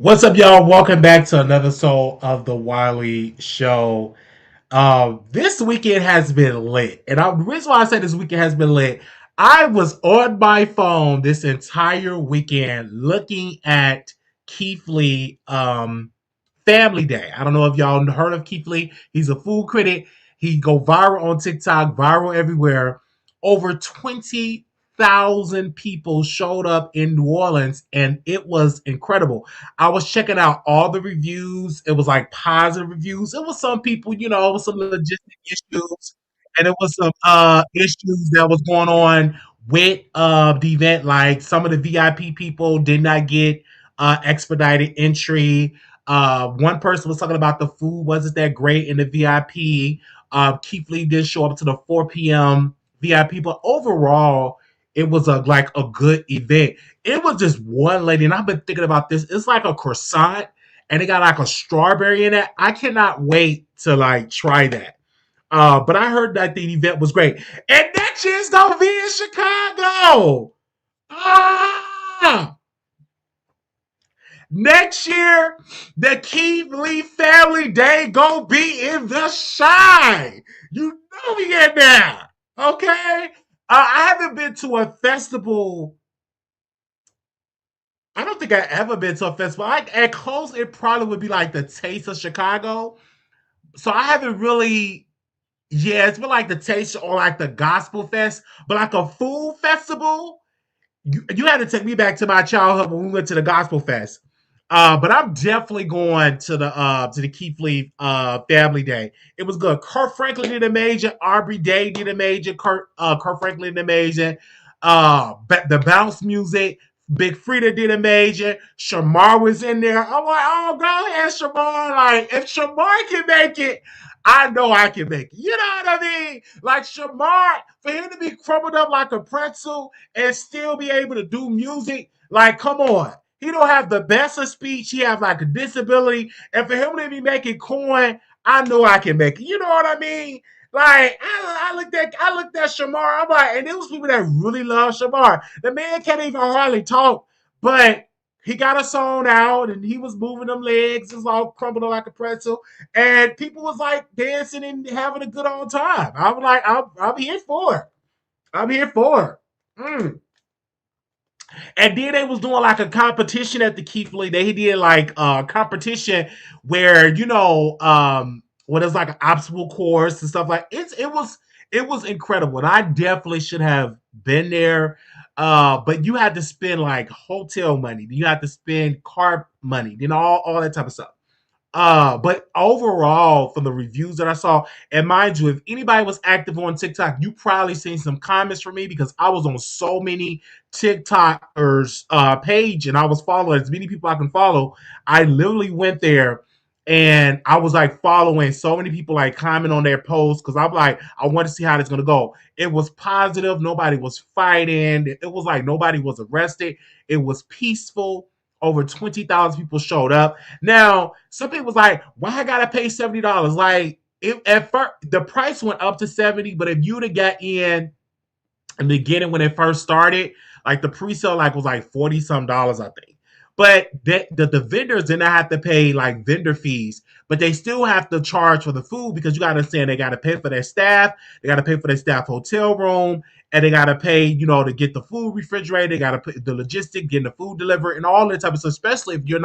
What's up, y'all? Welcome back to another show of the Wiley Show. This weekend has been lit, and the reason why I say this weekend has been lit, I was on my phone this entire weekend looking at Keith Lee Family Day. I don't know if y'all heard of Keith Lee. He's a food critic. He go viral on TikTok, viral everywhere. Over 20,000 people showed up in New Orleans, and it was incredible. I was checking out all the reviews. It was like positive reviews. It was some people, it was some logistic issues, and it was some issues that was going on with the event. Like some of the VIP people did not get expedited entry. One person was talking about the food wasn't that great in the VIP. Keith Lee did show up to the 4 p.m. VIP, but overall, it was a good event. It was just one lady, and I've been thinking about this. It's like a croissant, and it got like a strawberry in it. I cannot wait to like try that. But I heard that the event was great, and next year's gonna be in Chicago. Ah! Next year, the Keith Lee Family Day gonna be in the shine. You know we in there, okay? I haven't been to a festival. I don't think I ever been to a festival. At close, it probably would be like the Taste of Chicago. So I haven't really. Yeah, it's been like the Taste or like the Gospel Fest, but like a food festival. You had to take me back to my childhood when we went to the Gospel Fest. But I'm definitely going to the Keith Lee Family Day. It was good. Kurt Franklin did amazing. Aubrey Day did amazing. Kurt Franklin did amazing. The bounce music. Big Frida did amazing. Shamar was in there. I'm like, oh, go ahead, Shamar. Like, if Shamar can make it, I know I can make it. You know what I mean? Like Shamar, for him to be crumbled up like a pretzel and still be able to do music, like, come on. He don't have the best of speech. He have like a disability. And for him to be making coin, I know I can make it. You know what I mean? Like I looked at Shamar. I'm like, and there was people that really love Shamar. The man can't even hardly talk, but he got a song out and he was moving them legs. It was all crumbled like a pretzel, and people was like dancing and having a good old time. I was like, I'm here for it. I'm here for it. And then they was doing like a competition at the Keith Lee. They did like a competition where what is like an obstacle course and stuff like it was incredible. And I definitely should have been there. But you had to spend like hotel money, you had to spend car money, all that type of stuff. But overall, from the reviews that I saw, and mind you, if anybody was active on TikTok, you probably seen some comments from me because I was on so many TikTokers page and I was following as many people I can follow. I literally went there and I was like following so many people, like comment on their posts because I'm like, I want to see how it's gonna go. It was positive, nobody was fighting, it was like nobody was arrested, it was peaceful. Over 20,000 people showed up. Now, some people was like, why I gotta pay $70? Like, at first, the price went up to 70, but if you'd have got in the beginning when it first started, like the pre-sale like was like 40 some dollars, I think. But the vendors did not have to pay like vendor fees, but they still have to charge for the food because you got to understand they got to pay for their staff, they got to pay for their staff hotel room, and they got to pay, to get the food refrigerated, they got to put the logistic, getting the food delivered, and all that type of stuff. Especially if you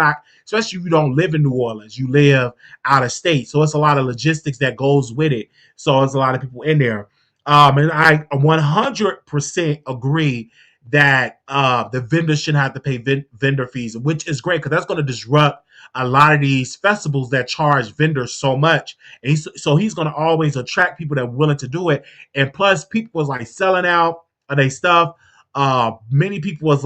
don't live in New Orleans, you live out of state, so it's a lot of logistics that goes with it. So it's a lot of people in there. And I 100% agree that the vendors shouldn't have to pay vendor fees, which is great because that's going to disrupt a lot of these festivals that charge vendors so much. And so he's going to always attract people that are willing to do it. And plus, people was like selling out of their stuff. Many people was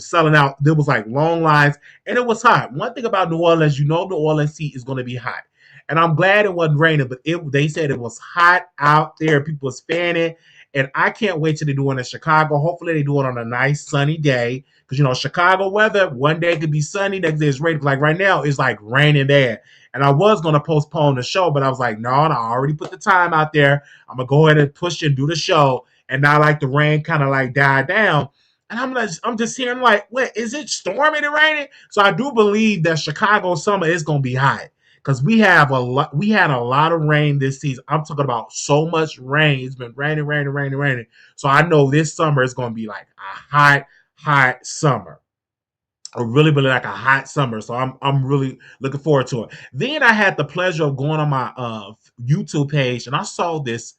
selling out. There was like long lines, and it was hot. One thing about New Orleans, New Orleans heat is going to be hot. And I'm glad it wasn't raining, but they said it was hot out there. People was fanning. And I can't wait till they do it in Chicago. Hopefully they do it on a nice sunny day. Because Chicago weather, one day could be sunny, next day it's raining. Like right now, it's like raining there. And I was gonna postpone the show, but I was like, no, I already put the time out there. I'm gonna go ahead and push and do the show. And now like the rain kind of like died down. And I'm just hearing like, what is it storming and raining? So I do believe that Chicago summer is gonna be hot because we had a lot of rain this season. I'm talking about so much rain. It's been raining, raining, raining, raining. So I know this summer is gonna be like a hot summer. I really, really like a hot summer. So I'm really looking forward to it. Then I had the pleasure of going on my YouTube page and I saw this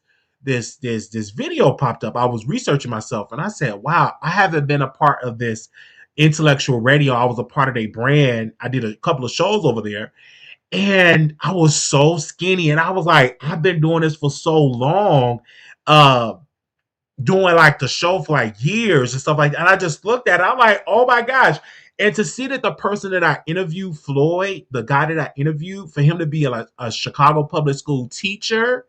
video popped up. I was researching myself and I said, wow, I haven't been a part of this intellectual radio. I was a part of a brand. I did a couple of shows over there and I was so skinny. And I was like, I've been doing this for so long. Uh doing like the show for like years and stuff like that. And I just looked at it. I'm like, oh my gosh. And to see that the person that I interviewed, Floyd, the guy that I interviewed, for him to be a Chicago public school teacher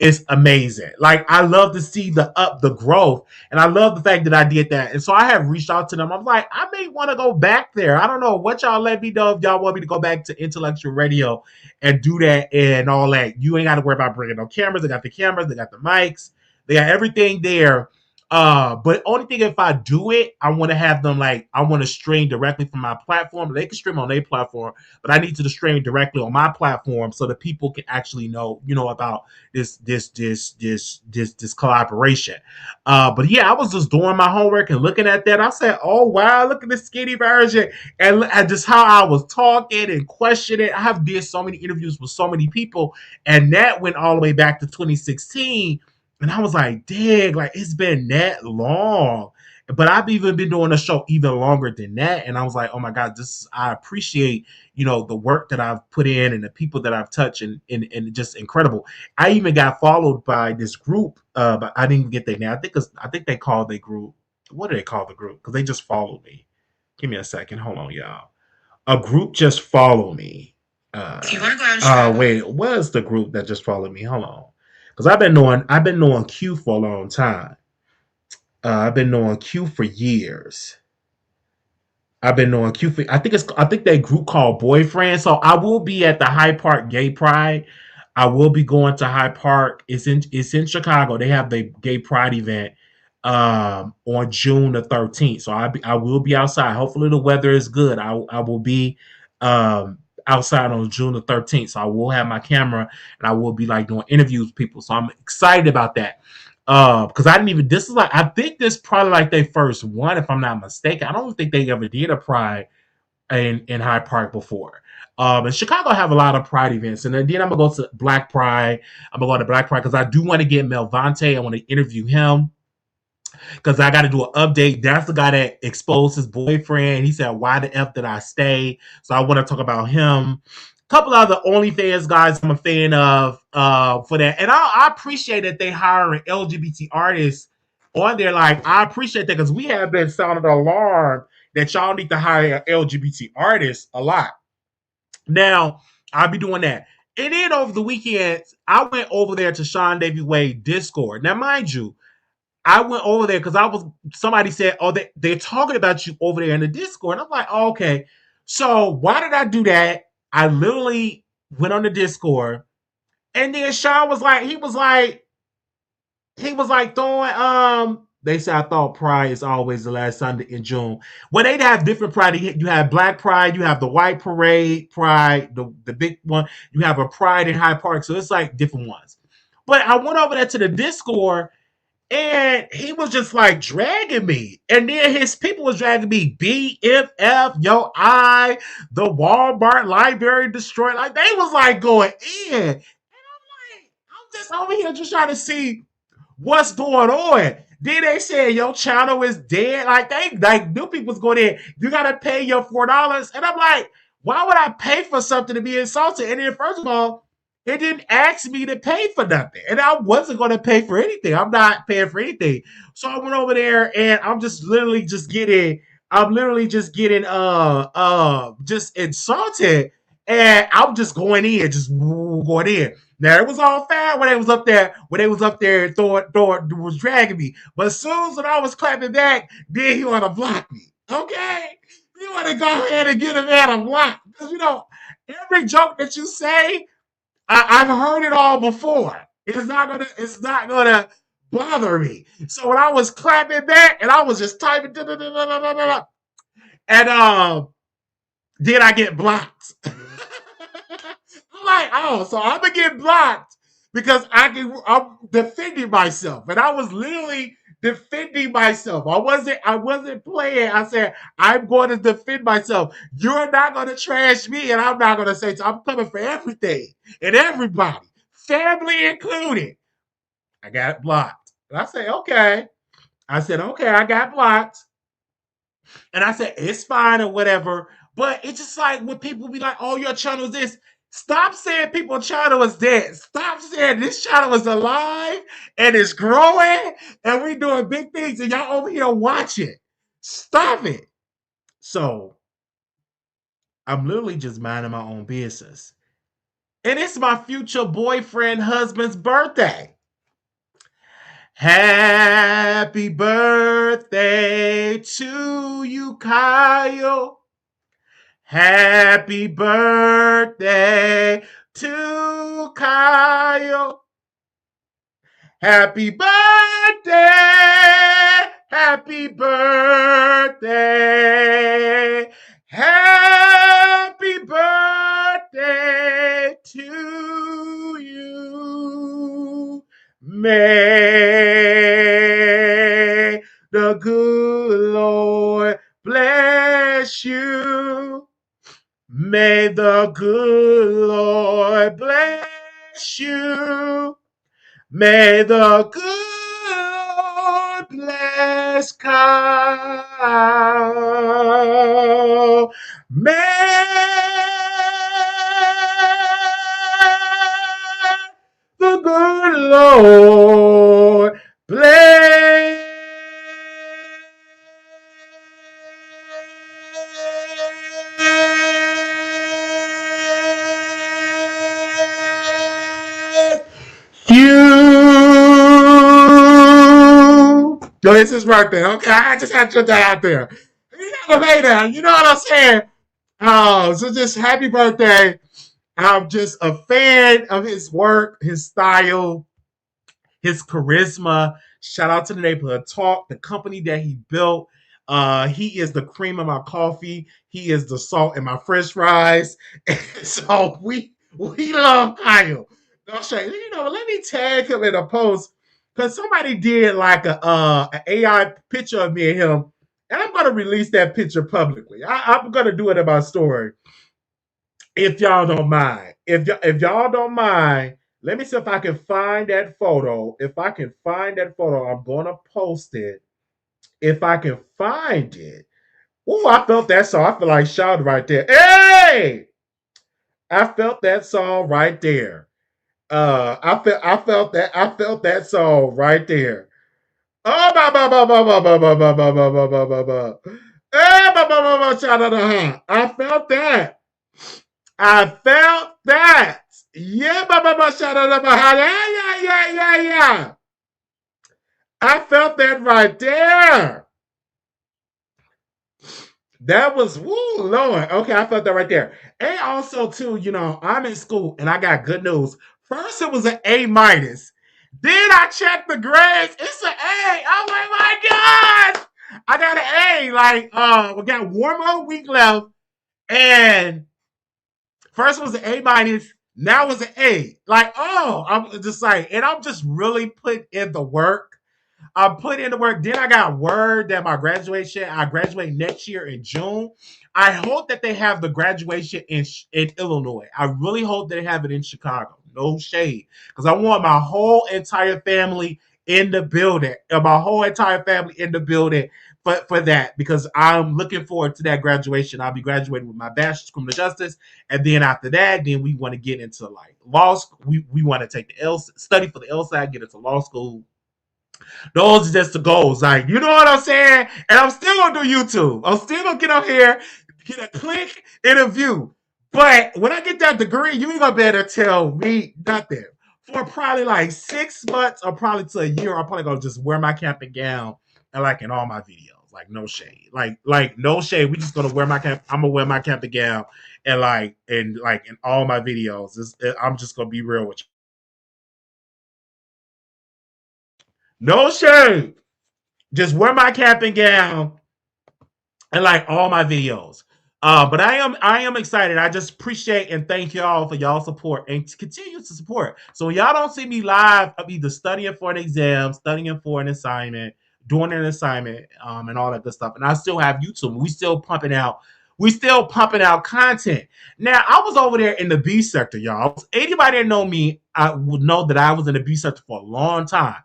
is amazing. Like I love to see the growth, and I love the fact that I did that. And so I have reached out to them. I'm like, I may want to go back there. I don't know what y'all let me know if y'all want me to go back to intellectual radio and do that and all that. You ain't got to worry about bringing no cameras. They got the cameras. They got the mics. They got everything there. But only thing if I do it, I want to have them like I want to stream directly from my platform. They can stream on their platform, but I need to stream directly on my platform so that people can actually know, about this collaboration. But yeah, I was just doing my homework and looking at that. I said, "Oh wow, look at the skinny version," and just how I was talking and questioning. I have did so many interviews with so many people, and that went all the way back to 2016. And I was like, dang, like it's been that long. But I've even been doing a show even longer than that. And I was like, oh my God, I appreciate, the work that I've put in and the people that I've touched and just incredible. I even got followed by this group, but I didn't get their name. I think they called their group. What do they call the group? Because they just followed me. Give me a second. Hold on, y'all. A group just followed me. If you want to go out and wait, what is the group that just followed me? Hold on. Because I've been knowing Q for a long time. I've been knowing Q for years. I've been knowing Q for I think that group called Boyfriend. So I will be at the Hyde Park Gay Pride. I will be going to Hyde Park. It's in Chicago. They have the Gay Pride event on June the 13th. So I will be outside. Hopefully the weather is good. I will be outside on June the 13th. So I will have my camera and I will be like doing interviews with people. So I'm excited about that. Because I didn't even this is like I think this probably like their first one, if I'm not mistaken. I don't think they ever did a pride in Hyde Park before. And Chicago have a lot of pride events. And then I'm gonna go to Black Pride. I'm gonna go to Black Pride because I do want to get Melvante. I want to interview him because I got to do an update. That's the guy that exposed his boyfriend. He said, "Why the f did I stay?" So I want to talk about him. A couple other OnlyFans guys I'm a fan of for that, and I appreciate that they hiring LGBT artists on there. Like I appreciate that because we have been sounding the alarm that y'all need to hire LGBT artists a lot. Now I'll be doing that. And then over the weekend, I went over there to Sean Davy Wade Discord. Now, mind you, I went over there because somebody said, oh, they're talking about you over there in the Discord. And I'm like, oh, okay. So why did I do that? I literally went on the Discord. And then Sean he was like throwing, they said, I thought Pride is always the last Sunday in June. Well, they have different Pride. You have Black Pride, you have the White Parade Pride, the big one. You have a Pride in Hyde Park. So it's like different ones. But I went over there to the Discord and he was just like dragging me. And then his people was dragging me. BFF, yo, the Walmart library destroyed. Like they was like going in. And I'm like, I'm just over here just trying to see what's going on. Then they said your channel is dead. Like new people's going in. You gotta pay your $4. And I'm like, why would I pay for something to be insulted? And then first of all, it didn't ask me to pay for nothing. And I wasn't going to pay for anything. I'm not paying for anything. So I went over there and I'm literally just getting just insulted. And I'm just going in, just going in. Now it was all fine when they was up there throwing was dragging me. But as soon as I was clapping back, then he wanna block me. Okay? You wanna go ahead and get a man a block. Because every joke that you say, I've heard it all before. It's not gonna bother me. So when I was clapping back and I was just typing, and then I get blocked. I'm like, oh, so I'm gonna get blocked because I'm defending myself. And I was literally defending myself. I wasn't playing. I said, I'm going to defend myself. You're not gonna trash me, and I'm not gonna say so. I'm coming for everything and everybody, family included. I got blocked. And I said, okay. I said, okay, I got blocked. And I said, it's fine or whatever. But it's just like when people be like, oh, your channel is this. Stop saying people's channel is dead. Stop saying this channel is alive and it's growing and we doing big things and y'all over here watching. Stop it. So I'm literally just minding my own business. And it's my future boyfriend, husband's birthday. Happy birthday to you, Kyle. Happy birthday to Kyle. Happy birthday. Happy birthday. Happy birthday to you. May the good Lord bless you. May the good Lord bless you. May the good Lord bless Kyle. May the good Lord bless you. Yo, it's his birthday. Okay, I just had to put that out there. You gotta pay that. You know what I'm saying? Oh, so just happy birthday. I'm just a fan of his work, his style, his charisma. Shout out to the Neighborhood Talk, the company that he built. He is the cream of my coffee. He is the salt in my French fries. And so we love Kyle. No shade. You know, let me tag him in a post because somebody did like an AI picture of me and him, and I'm gonna release that picture publicly. I'm gonna do it in my story if y'all don't mind. If y'all don't mind, let me see if I can find that photo. If I can find that photo, I'm gonna post it. If I can find it. Ooh, I felt that song. I feel like shouting right there. Hey! I felt that song right there. I felt that song right there. Oh ba ba ba ba ba ba ba ba ba ba ba ba ba ba. Eh, ba ba ba ba cha da da ha. I felt that. I felt that. Yeah, ba ba ba sha da da ba ha. Yeah, yeah, yeah, yeah, yeah. I felt that right there. That was woo, Lord. Okay, I felt that right there. And also, too, I'm in school and I got good news. First, it was an A minus. Then I checked the grades. It's an A. I'm like, my God, I got an A. Like, we got one more week left, and first was an A minus. Now was an A. Like, oh, I'm just like, and I'm just really put in the work. I put in the work. Then I got word that I graduate next year in June. I hope that they have the graduation in Illinois. I really hope they have it in Chicago. No shade. Because I want my whole entire family in the building. My whole entire family in the building for that. Because I'm looking forward to that graduation. I'll be graduating with my bachelor's of criminal justice. And then after that, then we want to get into like law school. We want to take the study for the LSAT, get into law school. Those are just the goals. Like, you know what I'm saying? And I'm still gonna do YouTube. I'm still gonna get up here, get a click interview. But when I get that degree, you ain't gonna be able to tell me nothing. For probably like 6 months or probably to a year, I'm probably gonna just wear my cap and gown and like in all my videos. Like no shade. Like no shade. We just gonna wear my cap. I'm gonna wear my cap and gown and like in all my videos. I'm just gonna be real with you. No shame. Just wear my cap and gown and like all my videos. But I am excited. I just appreciate and thank y'all for y'all support and to continue to support. So when y'all don't see me live, I'm either studying for an exam, studying for an assignment, doing an assignment, and all that good stuff. And I still have YouTube. We still pumping out content. Now I was over there in the B sector, y'all. Anybody that know me, I would know that I was in the B sector for a long time.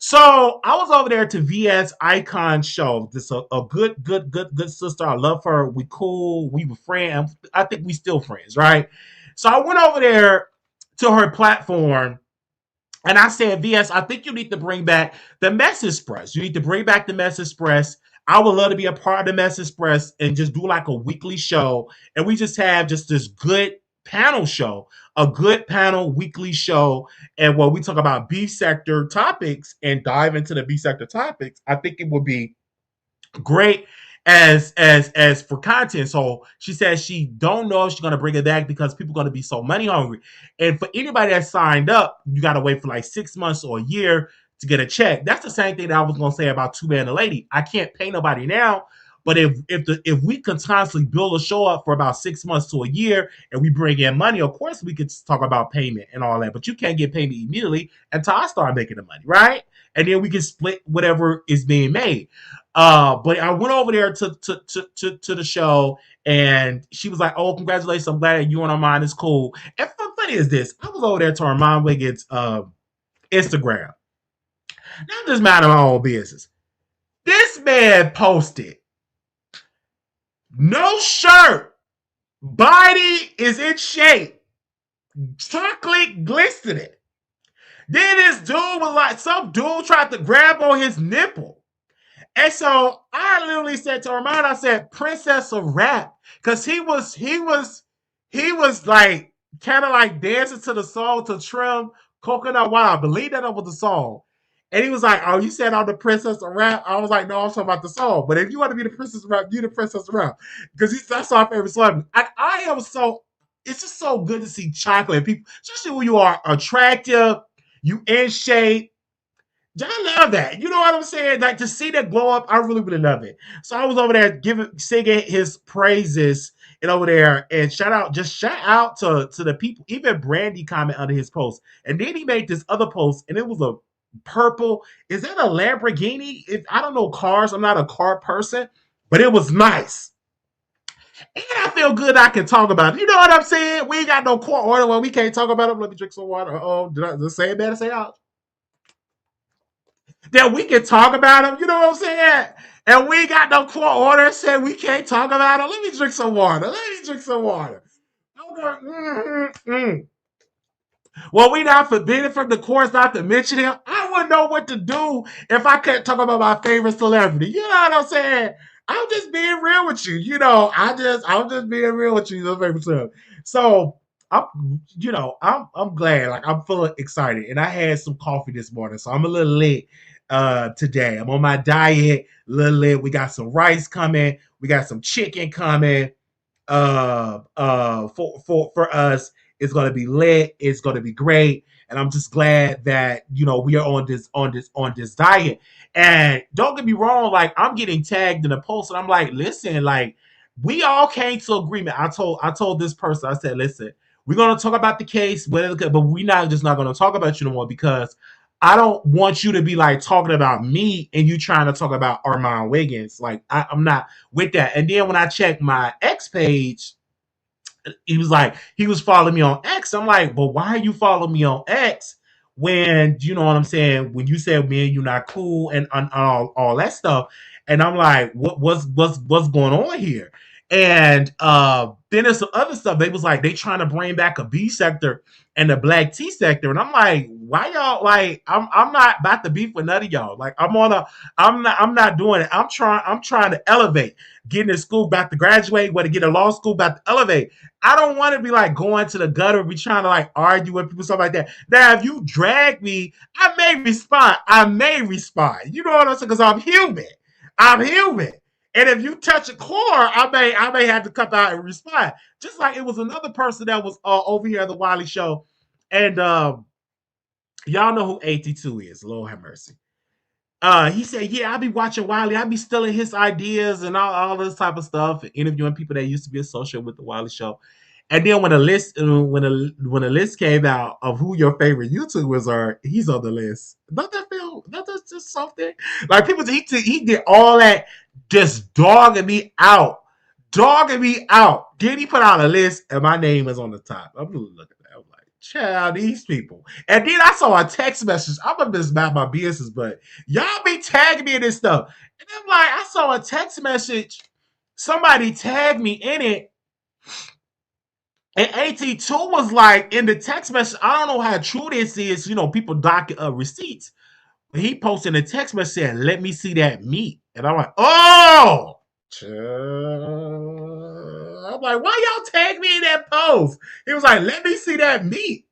So I was over there to VS Icon show. This a good sister. I love her. We cool. We were friends. I think we still friends, right? So I went over there to her platform and I said, VS, I think you need to bring back the Mess Express. You need to bring back the Mess Express. I would love to be a part of the Mess Express and just do like a weekly show. And we just have just this good panel show, a good panel weekly show. And where we talk about B sector topics and dive into the B sector topics, I think it would be great as for content. So she says she don't know if she's gonna bring it back because people are gonna be so money hungry. And for anybody that signed up, you gotta wait for like 6 months or a year to get a check. That's the same thing that I was gonna say about Two Man and a Lady. I can't pay nobody now. But if we can constantly build a show up for about 6 months to a year and we bring in money, of course we could talk about payment and all that. But you can't get payment immediately until I start making the money, right? And then we can split whatever is being made. But I went over there to the show, and she was like, "Oh, congratulations! I'm glad that you on our mind. It's cool." And funny is this: I was over there to Armand Wiggins' Instagram. Now I'm just minding my own business. This man posted no shirt, body is in shape, chocolate glistening. Then this dude was like, some dude tried to grab on his nipple. And so I literally said to Armand, I said, Princess of Rap. Cause he was like kind of like dancing to the song to Trim Coconut Water. I believe that was the song. And he was like, "Oh, you said I'm the Princess of Rap." I was like, "No, I'm talking about the song. But if you want to be the Princess of Rap, you the Princess of Rap." Because that's our favorite celebrity. I am so it's just so good to see chocolate people, especially when you are attractive, you in shape, I love that. You know what I'm saying? Like to see that glow up, I really, really love it. So I was over there singing his praises and over there and shout out to the people. Even Brandy comment under his post. And then he made this other post and it was a purple. Is that a Lamborghini? I don't know cars. I'm not a car person, but it was nice. And I feel good I can talk about it. You know what I'm saying? We ain't got no court order where we can't talk about it. Let me drink some water. Oh, did I say it better? Say out that we can talk about them. You know what I'm saying? And we got no court order saying we can't talk about them. Let me drink some water. Let me drink some water. Okay. Well, we not forbidden from the courts not to mention him. I wouldn't know what to do if I couldn't talk about my favorite celebrity. You know what I'm saying? I'm just being real with you. I'm just being real with you, your favorite celebrity. So I'm glad. Like I'm feeling excited. And I had some coffee this morning, so I'm a little lit today. I'm on my diet, a little lit. We got some rice coming, we got some chicken coming for us. It's gonna be lit. It's gonna be great. And I'm just glad that we are on this diet. And don't get me wrong, like I'm getting tagged in a post, and I'm like, listen, like we all came to agreement. I told this person, I said, listen, we're gonna talk about the case, but we're not gonna talk about you no more because I don't want you to be like talking about me and you trying to talk about Armand Wiggins. Like I'm not with that. And then when I checked my X page, he was following me on X. I'm like, but why are you following me on X when you know what I'm saying? When you said me and you not cool and all that stuff. And I'm like, what's going on here? And then there's some other stuff. They was like, they trying to bring back a B sector and the black T sector. And I'm like, why y'all like I'm not about to beef with none of y'all. Like I'm not doing it. I'm trying to elevate, getting in school, about to graduate, whether get a law school, about to elevate. I don't want to be like going to the gutter, be trying to like argue with people, stuff like that. Now, if you drag me, I may respond. I may respond. You know what I'm saying? Because I'm human. I'm human. And if you touch a core, I may have to come out and respond. Just like it was another person that was over here at the Wiley show, and y'all know who 82 is. Lord have mercy. He said, "Yeah, I be watching Wiley. I be stealing his ideas and all this type of stuff, and interviewing people that used to be associated with the Wiley Show." And then when the list came out of who your favorite YouTubers are, he's on the list. Don't that feel? Don't that just something? Like people, he did all that just dogging me out. Then he put out a list, and my name is on the top. I'm really looking at that. I'm like, child, these people. And then I saw a text message. I'm gonna just mind my business, but y'all be tagging me in this stuff. And I'm like, I saw a text message. Somebody tagged me in it. And AT2 was like in the text message. I don't know how true this is. People dock receipts. But he posted a text message saying, "Let me see that meat." And I'm like, oh! I'm like, why y'all tag me in that post? He was like, "Let me see that meat."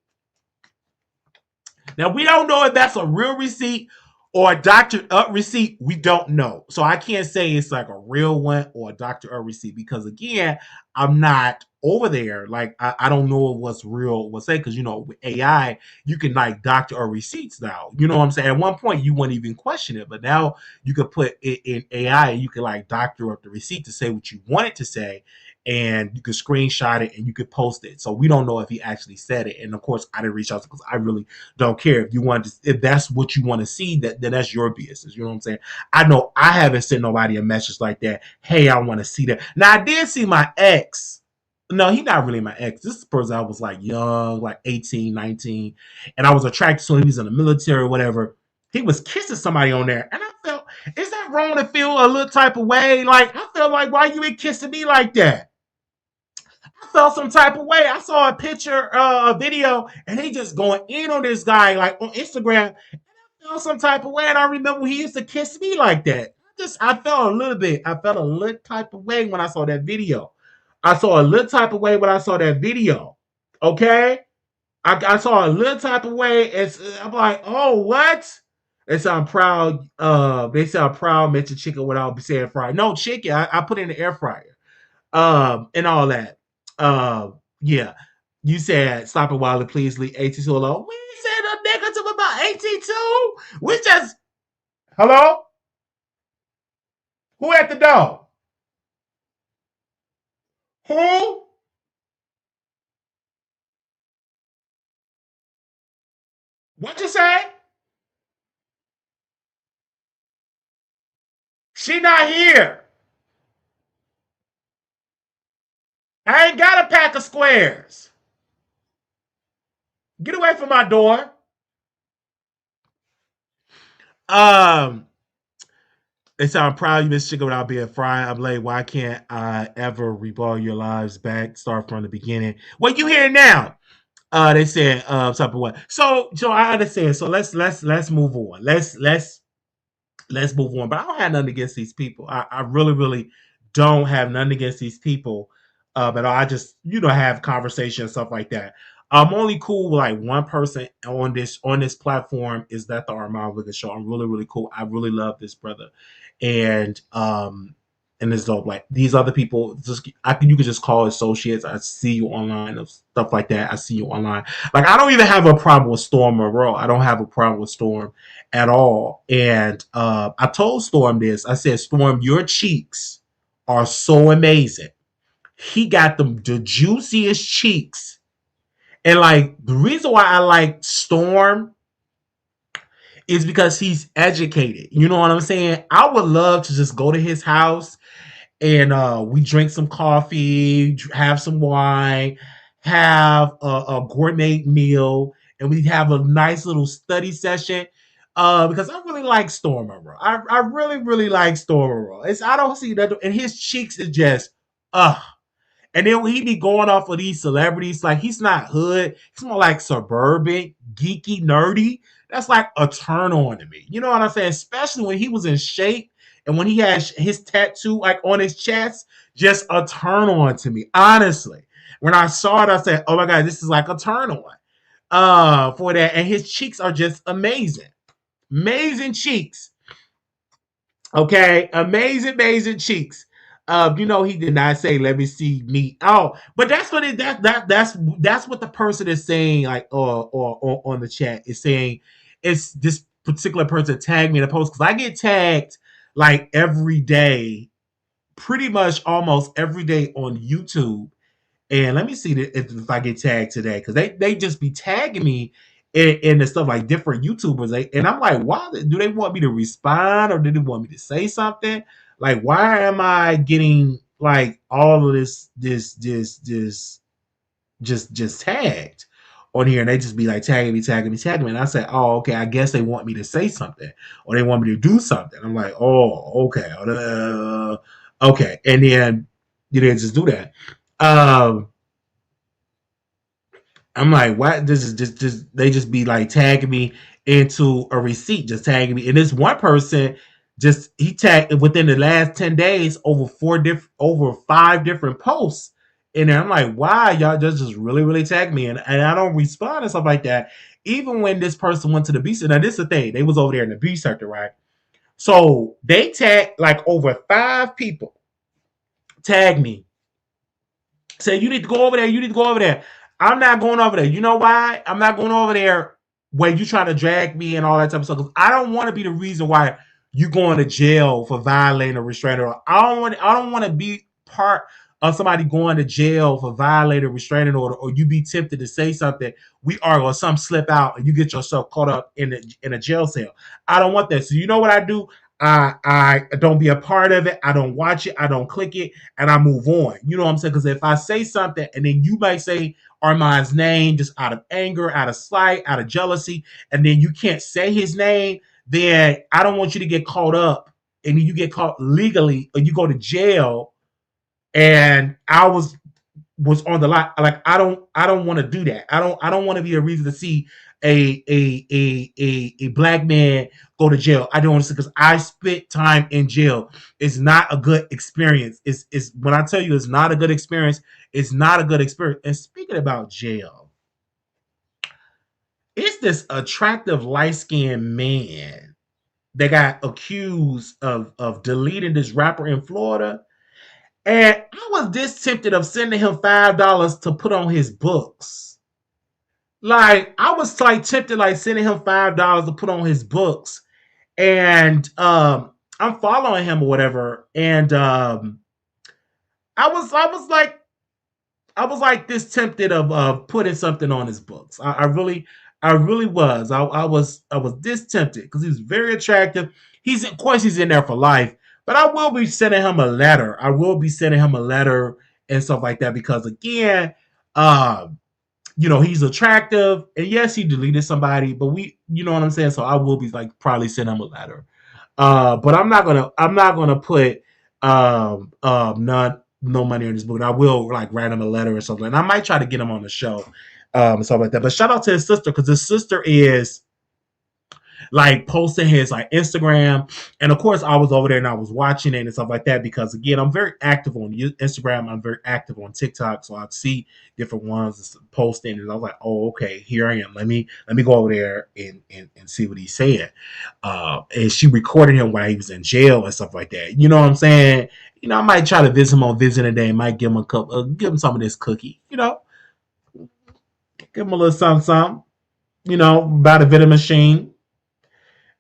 Now, we don't know if that's a real receipt or a doctored up receipt. We don't know. So I can't say it's like a real one or a doctored up receipt because, again, I'm not over there. Like, I don't know what's real, what's fake, because, with AI, you can like doctor or receipts now. You know what I'm saying? At one point, you wouldn't even question it, but now you could put it in AI and you can like doctor up the receipt to say what you want it to say, and you could screenshot it and you could post it. So we don't know if he actually said it. And of course, I didn't reach out because I really don't care. If that's what you want to see, then that's your business. You know what I'm saying? I know I haven't sent nobody a message like that. Hey, I want to see that. Now I did see my ex. No, he's not really my ex. This is the person I was like young, like 18, 19, and I was attracted to him. He was in the military or whatever. He was kissing somebody on there, and I felt, is that wrong to feel a little type of way? Like, I felt like, why you ain't kissing me like that? I felt some type of way. I saw a picture, a video, and he just going in on this guy like on Instagram. I felt some type of way, and I remember he used to kiss me like that. I felt a little bit. I felt a little type of way when I saw that video. I saw a little type of way when I saw that video. Okay, I saw a little type of way. I'm like, oh, what? They say I'm proud. They say I'm proud. Mention chicken without saying fried. No chicken. I put it in the air fryer. And all that. Yeah. You said stop it, Wiley, please leave AT2 alone. We said a negative about AT2. We just hello? Who at the door? Who? What you say? She not here. I ain't got a pack of squares. Get away from my door. Um, they say I'm proud you missed chicken without being fried. I'm like, why can't I ever reball your lives back? Start from the beginning. What you hear now? They said something what. So I understand. So let's move on. Let's move on. But I don't have nothing against these people. I really, really don't have nothing against these people. But I just, have conversation and stuff like that. I'm only cool with like one person on this platform is that the Armand Wiggins show. I'm really, really cool. I really love this brother. And it's dope. Like these other people, you could just call associates. I see you online and stuff like that. I see you online. Like I don't even have a problem with Storm or Raw. I don't have a problem with Storm at all. And I told Storm this. I said, Storm, your cheeks are so amazing. He got the juiciest cheeks. And like the reason why I like Storm is because he's educated. You know what I'm saying? I would love to just go to his house and we drink some coffee, have some wine, have a gourmet meal, and we have a nice little study session. Because I really like Stormer, bro. I really, really like Stormer, bro. I don't see that, and his cheeks is just, and then he be going off of these celebrities, like he's not hood, he's more like suburban, geeky, nerdy. That's like a turn on to me. You know what I'm saying? Especially when he was in shape and when he had his tattoo like on his chest, just a turn on to me. Honestly, when I saw it, I said, "Oh my god, this is like a turn on." For that, and his cheeks are just amazing, amazing cheeks. Okay, amazing, amazing cheeks. He did not say, "Let me see me." Oh, but that's what that's what the person is saying, like, or on the chat is saying. It's this particular person tagged me in a post because I get tagged like every day, pretty much almost every day on YouTube. And let me see if I get tagged today because they just be tagging me in the stuff like different YouTubers. And I'm like, why do they want me to respond or do they want me to say something? Like, why am I getting like all of this just tagged on here? And they just be like tagging me. And I said, oh, okay, I guess they want me to say something or they want me to do something. I'm like, oh, okay, okay, and then you didn't just do that. Um, I'm like, what? This is just they just be like tagging me into a receipt, just tagging me. And this one person just he tagged within the last 10 days over 5 different posts. And I'm like, why y'all just really, really tag me? And I don't respond and stuff like that. Even when this person went to the beach, now this is the thing, they was over there in the beach sector, right? So they tagged like over 5 people, tag me, say you need to go over there. You need to go over there. I'm not going over there. You know why? I'm not going over there when you trying to drag me and all that type of stuff. Because I don't want to be the reason why you going to jail for violating a restraining order. I don't want to be part of somebody going to jail for violating a restraining order, or you be tempted to say something we are or some slip out and you get yourself caught up in a jail cell. I don't want that. So you know what I do? I don't be a part of it. I don't watch it. I don't click it, and I move on. You know what I'm saying? Because if I say something and then you might say Armand's name just out of anger, out of slight, out of jealousy, and then you can't say his name, then I don't want you to get caught up and you get caught legally or you go to jail. And I was on the line. Like I don't want to do that. I don't want to be a reason to see a black man go to jail. I don't want to, because I spent time in jail. It's not a good experience. It's when I tell you it's not a good experience, it's not a good experience. And speaking about jail, it's this attractive light-skinned man that got accused of deleting this rapper in Florida. And I was this tempted of sending him $5 to put on his books. Like I was like tempted, like sending him $5 to put on his books. And I'm following him or whatever. And I was like this tempted of putting something on his books. I really was. I was this tempted because he was very attractive. Of course he's in there for life, but I will be sending him a letter. I will be sending him a letter and stuff like that because again, um, he's attractive, and yes, he deleted somebody, but you know what I'm saying. So I will be like probably send him a letter. But I'm not gonna put not no money on this book. And I will like write him a letter or something. And I might try to get him on the show, and stuff like that. But shout out to his sister because his sister is like posting his like Instagram. And of course, I was over there and I was watching it and stuff like that because again, I'm very active on Instagram. I'm very active on TikTok, so I see different ones posting, and I was like, oh, okay, here I am. Let me go over there and see what he's saying. And she recorded him while he was in jail and stuff like that. You know what I'm saying? I might try to visit him on visiting day. Might give him a cup, give him some of this cookie. Give him a little something, something. Buy the vending machine,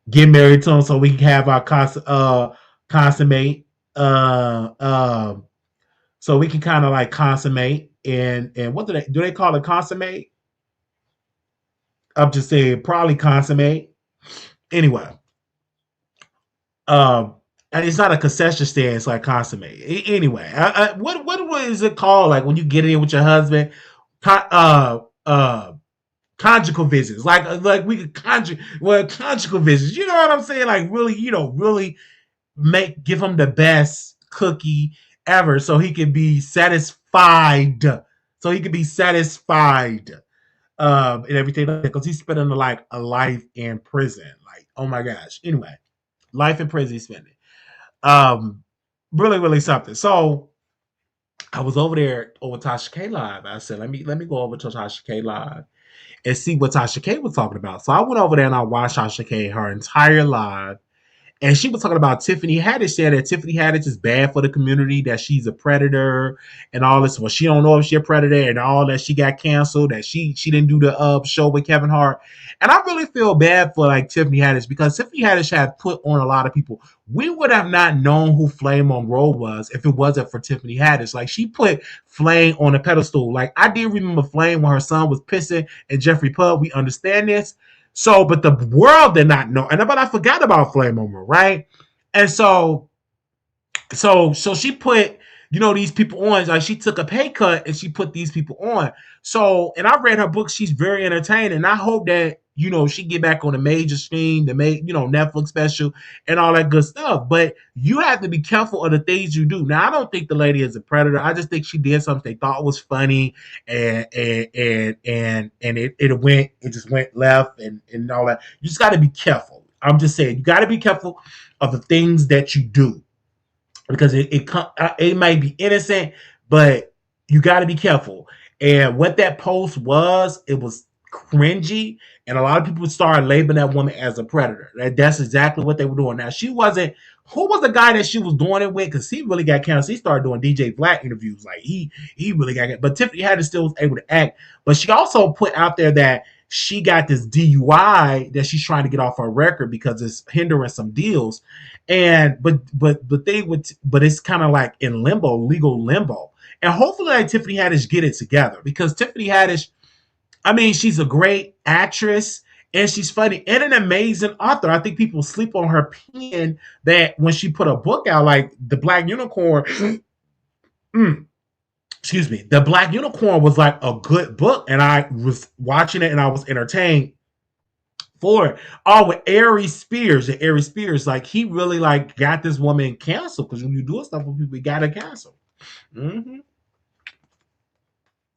get married to him so we can have our consummate. Uh, uh, so we can kind of like consummate and what do they call it? Consummate? I'm just saying probably consummate. Anyway, um, and it's not a concession stand; it's like consummate. Anyway, what is it called? Like when you get in with your husband, con- uh, uh, conjugal visits. Like we could conjugal visits. You know what I'm saying? Like really, really give him the best cookie ever so he can be satisfied. So he can be satisfied and everything like that because he's spending like a life in prison. Like, oh my gosh. Anyway, life in prison he's spending. Um really, really something. So I was over there over TashaK Live. I said, let me go over to TashaK Live and see what TashaK was talking about. So I went over there and I watched TashaK her entire live. And she was talking about Tiffany Haddish, said that Tiffany Haddish is bad for the community, that she's a predator and all this. Well, she don't know if she's a predator and all that. She got canceled, that she didn't do the show with Kevin Hart. And I really feel bad for like Tiffany Haddish, because Tiffany Haddish had put on a lot of people. We would have not known who Flame Monroe was if it wasn't for Tiffany Haddish. Like, she put Flame on a pedestal. Like, I did remember Flame when her son was pissing and Jeffrey Pub. We understand this. So, but the world did not know. And but I forgot about Flame Monroe, right? And so she put, these people on. Like, she took a pay cut and she put these people on. So, and I read her book. She's very entertaining. And I hope that, she get back on the major stream, Netflix special and all that good stuff. But you have to be careful of the things you do. Now, I don't think the lady is a predator. I just think she did something they thought was funny, and it just went left and all that. You just got to be careful. I'm just saying, you got to be careful of the things that you do, because it might be innocent, but you got to be careful. And what that post was, it was cringy, and a lot of people started labeling that woman as a predator. That's exactly what they were doing. Now, she wasn't. Who was the guy that she was doing it with? Because he really got canceled. He started doing DJ Black interviews. Like, he really got canceled. But Tiffany Haddish still was able to act. But she also put out there that she got this DUI that she's trying to get off her record because it's hindering some deals. And but it's kind of like in limbo, legal limbo. And hopefully, like, Tiffany Haddish get it together, because Tiffany Haddish, I mean, she's a great actress and she's funny and an amazing author. I think people sleep on her pen, that when she put a book out, like The Black Unicorn, excuse me, The Black Unicorn was like a good book, and I was watching it and I was entertained for it. Oh, with Ari Spears, like, he really like got this woman canceled, because when you do stuff with people, you gotta cancel. Mm-hmm.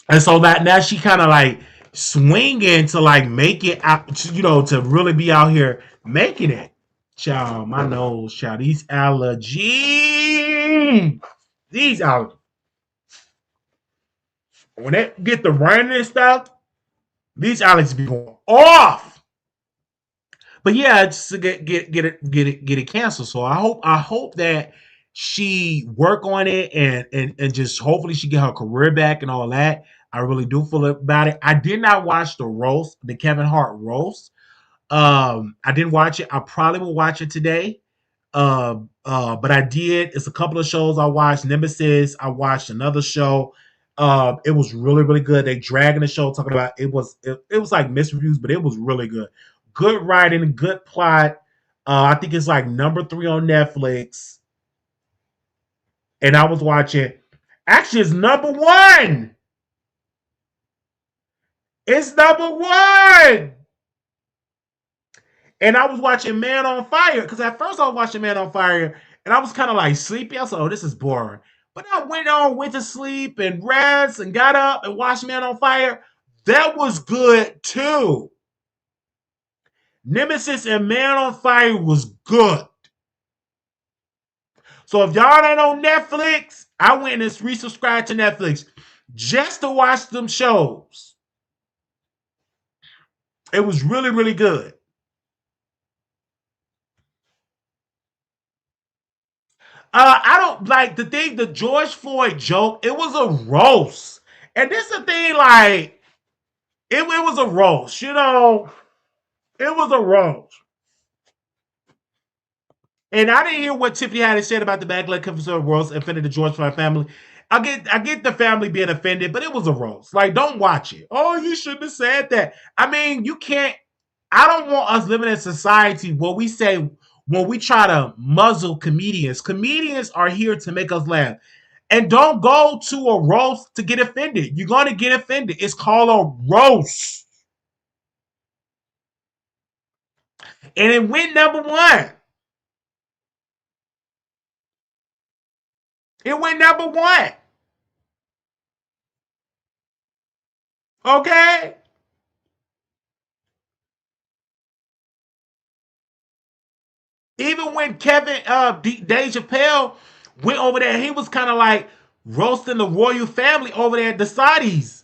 And so that now she kind of like swinging to like make it out, to really be out here making it. Child, my nose, child, these allergies, these allergies. When they get the rain and stuff, these allergies be going off. But yeah, just to get it canceled. So I hope that she work on it, and just hopefully she get her career back and all that. I really do feel about it. I did not watch the Kevin Hart roast. I didn't watch it. I probably will watch it today. But I did. It's a couple of shows I watched. Nemesis. I watched another show. It was really, really good. They dragging the show, talking about it was like misreviews, but it was really good. Good writing, good plot. I think it's like number 3 on Netflix. And I was watching. Actually, it's number 1. It's number 1. And I was watching Man on Fire, because at first I was watching Man on Fire and I was kind of like sleepy. I was like, oh, this is boring. But I went to sleep and rest and got up and watched Man on Fire. That was good too. Nemesis and Man on Fire was good. So if y'all ain't on Netflix, I went and resubscribed to Netflix just to watch them shows. It was really, really good. I don't like the George Floyd joke. It was a roast. And this is the thing, like, it was a roast, it was a roast. And I didn't hear what Tiffany Haddish said about the backlash comes to roast offended the George Floyd family. I get the family being offended, but it was a roast. Like, don't watch it. Oh, you shouldn't have said that. I mean, you can't. I don't want us living in a society where we say, when we try to muzzle comedians. Comedians are here to make us laugh. And don't go to a roast to get offended. You're going to get offended. It's called a roast. And it went number 1. It went number 1. Okay? Even when Dave Chappelle went over there, he was kind of like roasting the royal family over there at the Saudis,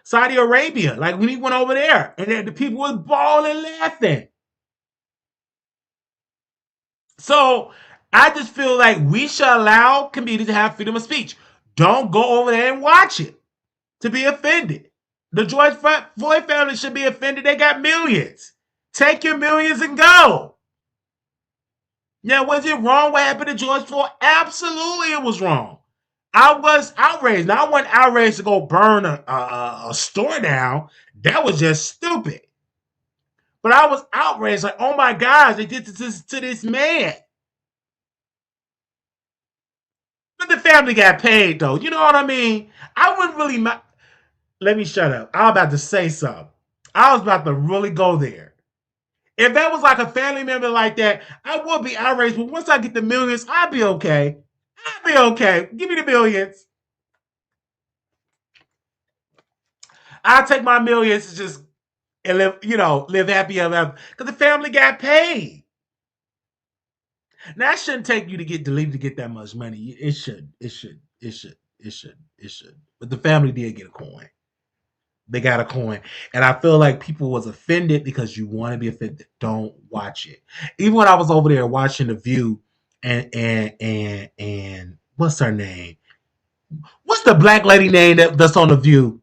Saudi Arabia. Like, when he went over there, and then the people was bawling laughing. So I just feel like we should allow comedians to have freedom of speech. Don't go over there and watch it to be offended. The George Floyd family should be offended. They got millions. Take your millions and go. Now, was it wrong what happened to George Floyd? Absolutely, it was wrong. I was outraged. Now, I wasn't outraged to go burn a store down. That was just stupid. But I was outraged, like, oh my gosh, they did this to this man. But the family got paid, though. You know what I mean? I wouldn't really. Let me shut up. I was about to say something. I was about to really go there. If that was like a family member like that, I would be outraged. But once I get the millions, I'll be okay. I'll be okay. Give me the millions. I'll take my millions and just and live, live happy ever after. Because the family got paid. Now, that shouldn't take you to get deleted to get that much money. It should. It should. It should. It should. It should. But the family did get a coin. They got a coin. And I feel like people was offended because you want to be offended. Don't watch it. Even when I was over there watching The View and what's her name? What's the black lady name that's on The View?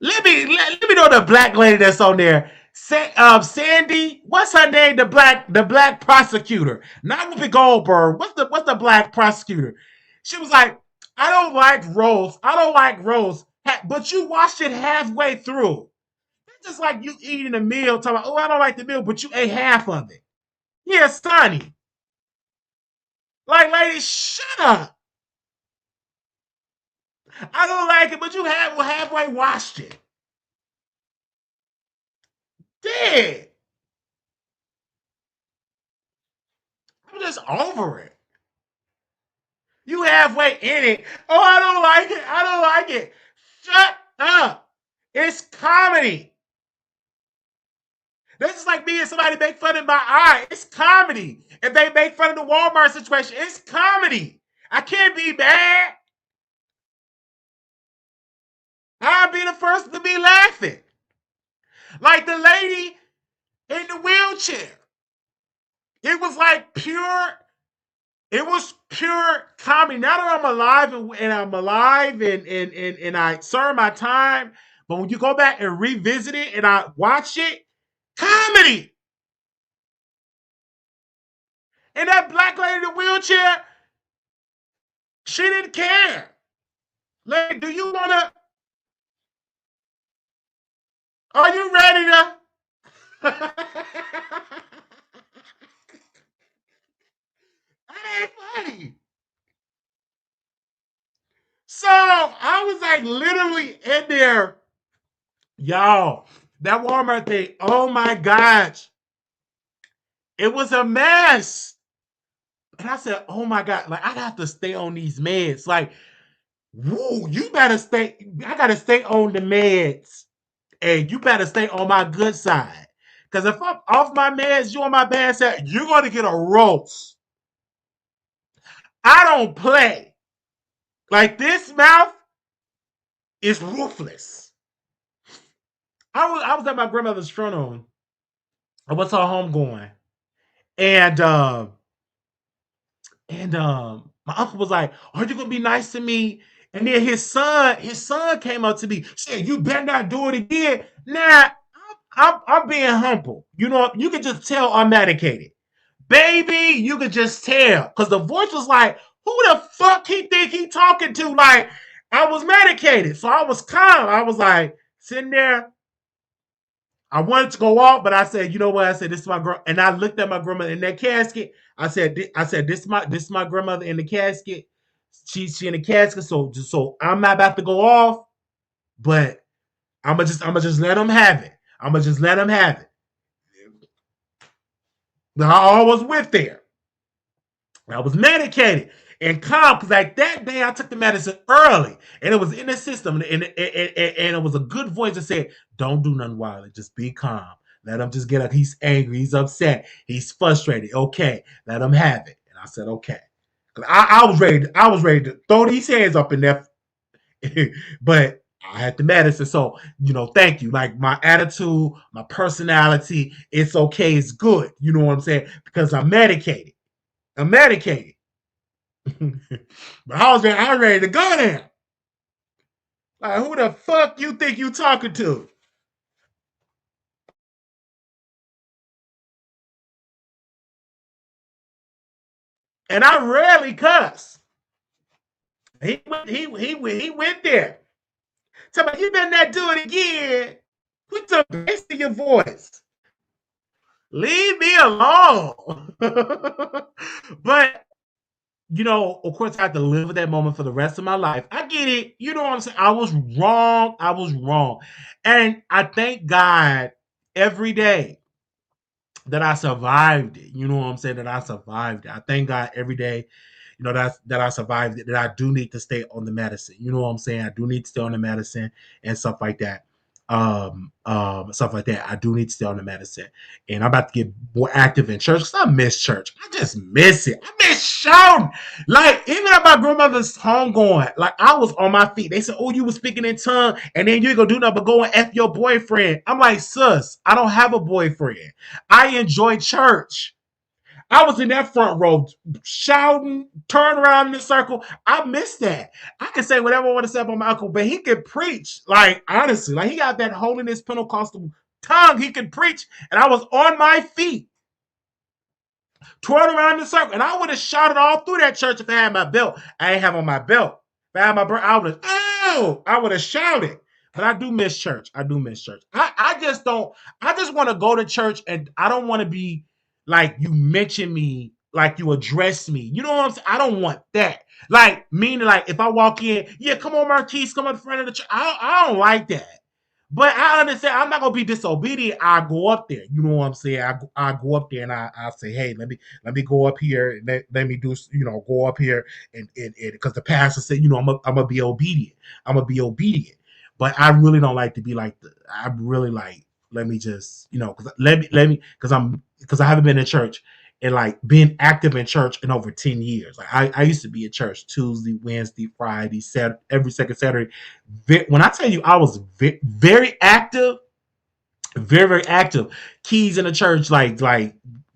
Let me know the black lady that's on there. Sandy, what's her name? The black prosecutor, not Whoopi Goldberg. What's the black prosecutor? She was like, I don't like roast. I don't like roast, but you watched it halfway through. It's just like you eating a meal, talking about, oh, I don't like the meal, but you ate half of it. Yeah, Sonny. Like, lady, shut up. I don't like it, but you halfway watched it. Dead. I'm just over it. You halfway in it. Oh, I don't like it. I don't like it. Shut up. It's comedy. This is like me and somebody make fun of my eye. It's comedy. If they make fun of the Walmart situation, it's comedy. I can't be mad. I'll be the first to be laughing. Like the lady in the wheelchair. It was like pure. It was pure comedy. Now that I'm alive and I'm alive and I serve my time, but when you go back and revisit it and I watch it, comedy. And that black lady in the wheelchair, she didn't care. Like, do you wanna? Are you ready to? That ain't funny. So I was like literally in there, y'all. That Walmart thing. Oh my gosh, it was a mess. And I said, oh my God, like I have to stay on these meds. Like, woo, you better stay. I gotta stay on the meds. And you better stay on my good side. Because if I'm off my meds, you on my bad side, you're gonna get a roast. I don't play. Like this mouth is ruthless. I was at my grandmother's funeral. I went to her home going. And my uncle was like, "Are you gonna be nice to me?" And then his son came up to me, said, "You better not do it again." Nah, I'm being humble. You know, you can just tell I'm medicated, baby. You could just tell because the voice was like, "Who the fuck he think he talking to?" Like I was medicated, so I was calm. I was like sitting there. I wanted to go off, but I said, you know what? I said, this is my girl. And I looked at my grandmother in that casket. I said, this is my grandmother in the casket. She in the casket. So I'm not about to go off, but I'm gonna just let them have it. I'm gonna just let them have it. I always went there. I was medicated and calm because like that day I took the medicine early and it was in the system and it was a good voice that said, "Don't do nothing wild. Just be calm. Let him just get up. He's angry. He's upset. He's frustrated. Okay, let him have it." And I said, "Okay." I was ready to throw these hands up in there, but I had the medicine. So, thank you. Like my attitude, my personality, it's okay, it's good. You know what I'm saying? Because I'm medicated. I'm medicated. But I was ready to go there. Like, who the fuck you think you talking to? And I rarely cuss. He went there. Tell me, you better not do it again. Put the bass in your voice. Leave me alone. But of course, I have to live with that moment for the rest of my life. I get it. You know what I'm saying? I was wrong. I was wrong. And I thank God every day that I survived it. You know what I'm saying? That I survived it. I thank God every day, that I survived it, that I do need to stay on the medicine. You know what I'm saying? I do need to stay on the medicine and stuff like that. Stuff like that. I do need to stay on the medicine. And I'm about to get more active in church because I miss church. I just miss it. I miss shouting. Like, even at my grandmother's home going, like, I was on my feet. They said, "Oh, you were speaking in tongue, and then you ain't gonna do nothing but go and F your boyfriend." I'm like, sis, I don't have a boyfriend. I enjoy church. I was in that front row shouting, turn around in the circle. I miss that. I can say whatever I want to say about my uncle, but he could preach. Like, honestly, like, he got that holiness Pentecostal tongue. He could preach. And I was on my feet, twirling around in the circle. And I would have shouted all through that church if I had my belt. I ain't have on my belt. If I had my belt, I would have shouted. But I do miss church. I do miss church. I just don't. I just want to go to church, and I don't want to be like you mention me, like you address me. You know what I'm saying? I don't want that. Like, meaning, like, if I walk in, yeah, come on, Marquise, come in front of the church. I don't like that. But I understand I'm not gonna be disobedient. I go up there. You know what I'm saying? I go up there and I say, hey, let me go up here and let me do, go up here and because the pastor said, I'm gonna be obedient. I'm gonna be obedient. But I really don't like to be like I really like, let me just, because because I haven't been in church and like being active in church in over 10 years. Like, I used to be in church Tuesday, Wednesday, Friday, Saturday, every second Saturday. When I tell you I was very active, very, very active, keys in the church, like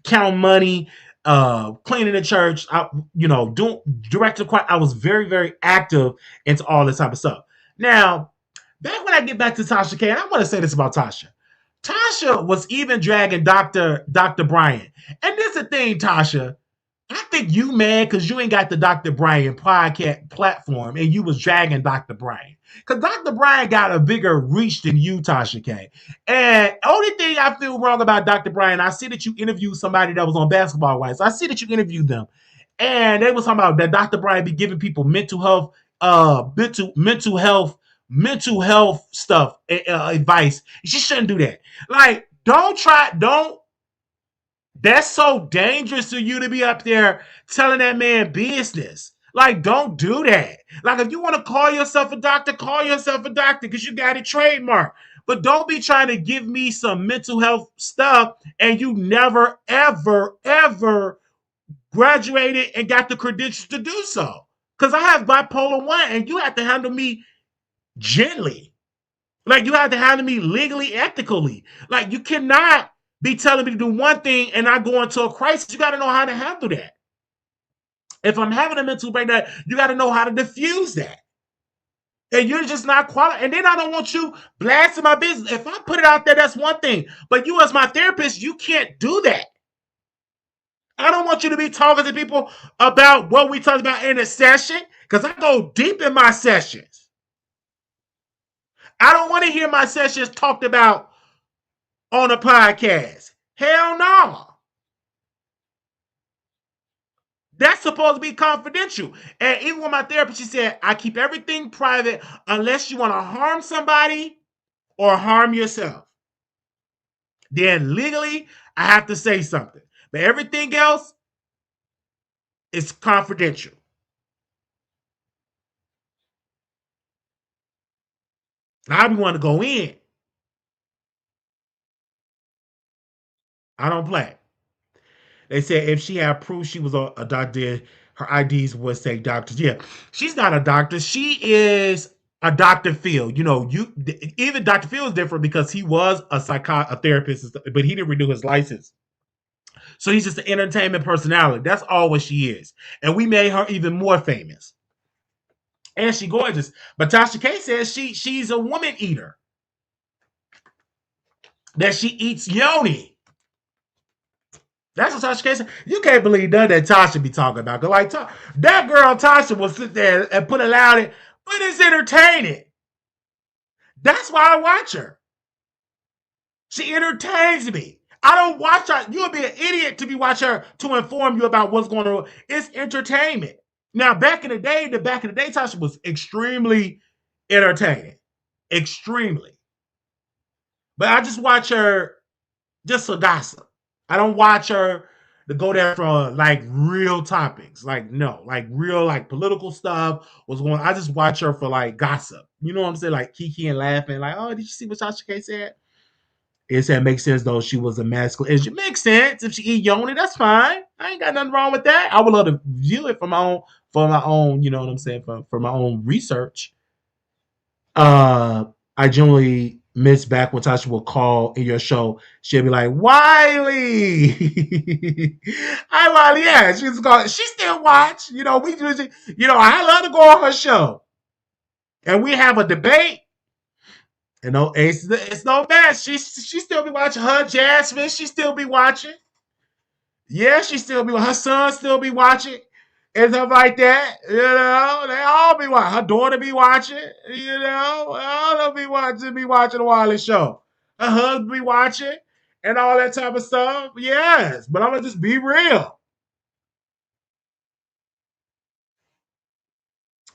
count money, cleaning the church, doing director choir. I was very, very active into all this type of stuff. Now, back when I get back to Tasha K, and I want to say this about Tasha. Tasha was even dragging Dr. Brian. And this is the thing, Tasha. I think you mad because you ain't got the Dr. Brian podcast platform and you was dragging Dr. Brian. Because Dr. Brian got a bigger reach than you, Tasha K. And only thing I feel wrong about Dr. Brian, I see that you interviewed somebody that was on Basketball Wives. I see that you interviewed them. And they was talking about that Dr. Brian be giving people mental health stuff, advice. She shouldn't do that. Like, don't that's so dangerous for you to be up there telling that man business. Like, don't do that. Like, if you want to call yourself a doctor because you got a trademark. But don't be trying to give me some mental health stuff and you never, ever, ever graduated and got the credentials to do so. Because I have bipolar 1 and you have to handle me gently. Like, you have to handle me legally, ethically. Like, you cannot be telling me to do one thing and I go into a crisis. You got to know how to handle that. If I'm having a mental breakdown, you got to know how to diffuse that. And you're just not qualified. And then I don't want you blasting my business. If I put it out there, that's one thing. But you, as my therapist, you can't do that. I don't want you to be talking to people about what we talked about in a session because I go deep in my sessions. I don't want to hear my sessions talked about on a podcast. Hell no. That's supposed to be confidential. And even with my therapist, she said, I keep everything private unless you want to harm somebody or harm yourself. Then legally, I have to say something. But everything else is confidential. I be want to go in. I don't play. They said if she had proof she was a doctor, her IDs would say doctors. Yeah, she's not a doctor. She is a Dr. Phil. Even Dr. Phil is different because he was a therapist, but he didn't renew his license. So he's just an entertainment personality. That's all what she is. And we made her even more famous. And she gorgeous. But TashaK says she's a woman eater. That she eats yoni. That's what TashaK said. You can't believe none that Tasha be talking about. Like that girl Tasha will sit there and put it loud, but it's entertaining. That's why I watch her. She entertains me. I don't watch her. You would be an idiot to be watching her to inform you about what's going on. It's entertainment. Now, back in the day, Tasha was extremely entertaining. Extremely. But I just watch her just for gossip. I don't watch her to go there for like real topics. Like, no, like real like political stuff was going. I just watch her for like gossip. You know what I'm saying? Like Kiki and laughing, like, oh, did you see what TashaK said? It said makes sense though. She was a masculine. It makes sense if she eat yoni. That's fine. I ain't got nothing wrong with that. I would love to view it for my own. You know what I'm saying? For my own research. I generally miss back when Tasha will call in your show. She'll be like, Wiley. Hi, Wiley. Yeah, she's called. She still watch. You know, I love to go on her show. And we have a debate. You know, it's no bad. She still be watching her Jasmine. She still be watching. Yeah, she still be. Her son still be watching and stuff like that. You know, they all be watching. Her daughter be watching. You know, all of them be watching the Wiley show. Her husband be watching and all that type of stuff. Yes, but I'm gonna just be real.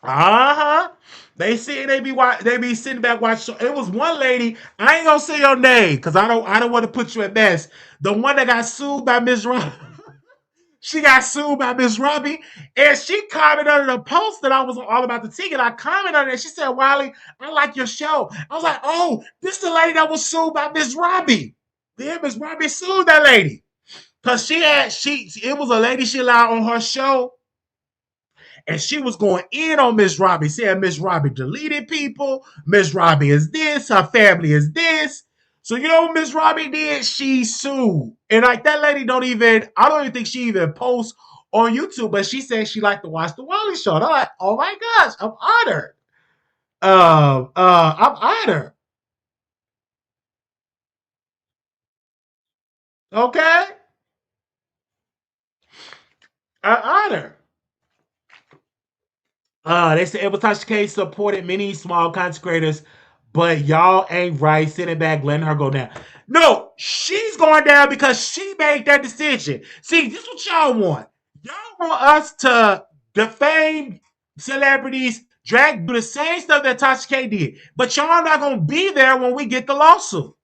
Uh-huh. They be sitting back watching. It was one lady, I ain't gonna say your name because I don't want to put you at mess. The one that got sued by Miss Robbie. She got sued by Miss Robbie, and she commented under the post that I was all about the ticket. I commented on it. She said, Wiley, I like your show. I was like, oh, this is the lady that was sued by Miss Robbie. Yeah, Miss Robbie sued that lady. Because it was a lady she allowed on her show. And she was going in on Miss Robbie, saying Miss Robbie deleted people. Miss Robbie is this. Her family is this. So you know what Miss Robbie did? She sued. And like that lady I don't even think she even posts on YouTube, but she said she liked to watch the Wiley show. And I'm like, oh my gosh, I'm honored. I'm honored. Okay? I'm honored. They said TashaK supported many small content creators, but y'all ain't right sitting back letting her go down. No, she's going down because she made that decision. See, this is what y'all want. Y'all want us to defame celebrities, do the same stuff that TashaK did, but y'all not gonna be there when we get the lawsuit.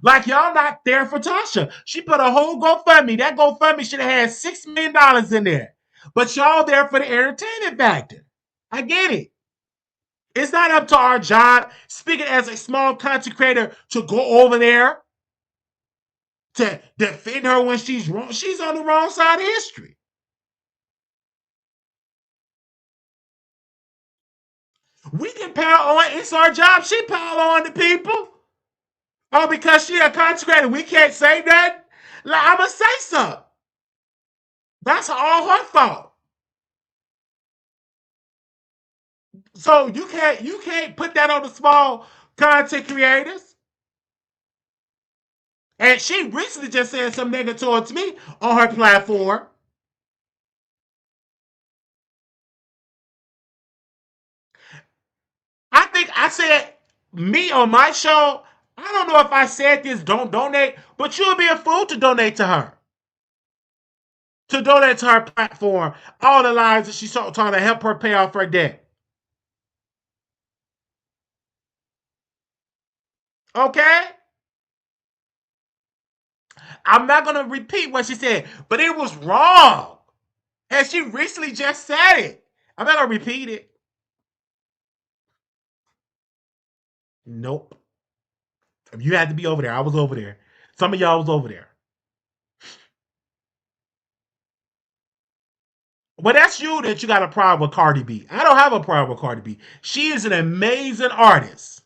Like y'all not there for Tasha. She put a whole GoFundMe. That GoFundMe should have had $6 million in there, but y'all there for the entertainment factor. I get it. It's not up to our job, speaking as a small content creator, to go over there to defend her when she's wrong. She's on the wrong side of history. We can pile on. It's our job. She pile on the people. Oh, because she a content creator, we can't say that. Like, I'm going to say something. That's all her fault. So you can't put that on the small content creators. And she recently just said something negative towards me on her platform. I think I said me on my show. I don't know if I said this, don't donate, but you would be a fool to donate to her. To donate to her platform, all the lives that she's trying to help her pay off her debt. Okay? I'm not going to repeat what she said, but it was wrong. And she recently just said it. I'm not going to repeat it. Nope. You had to be over there. I was over there. Some of y'all was over there. Well, that's you that you got a problem with Cardi B. I don't have a problem with Cardi B. She is an amazing artist.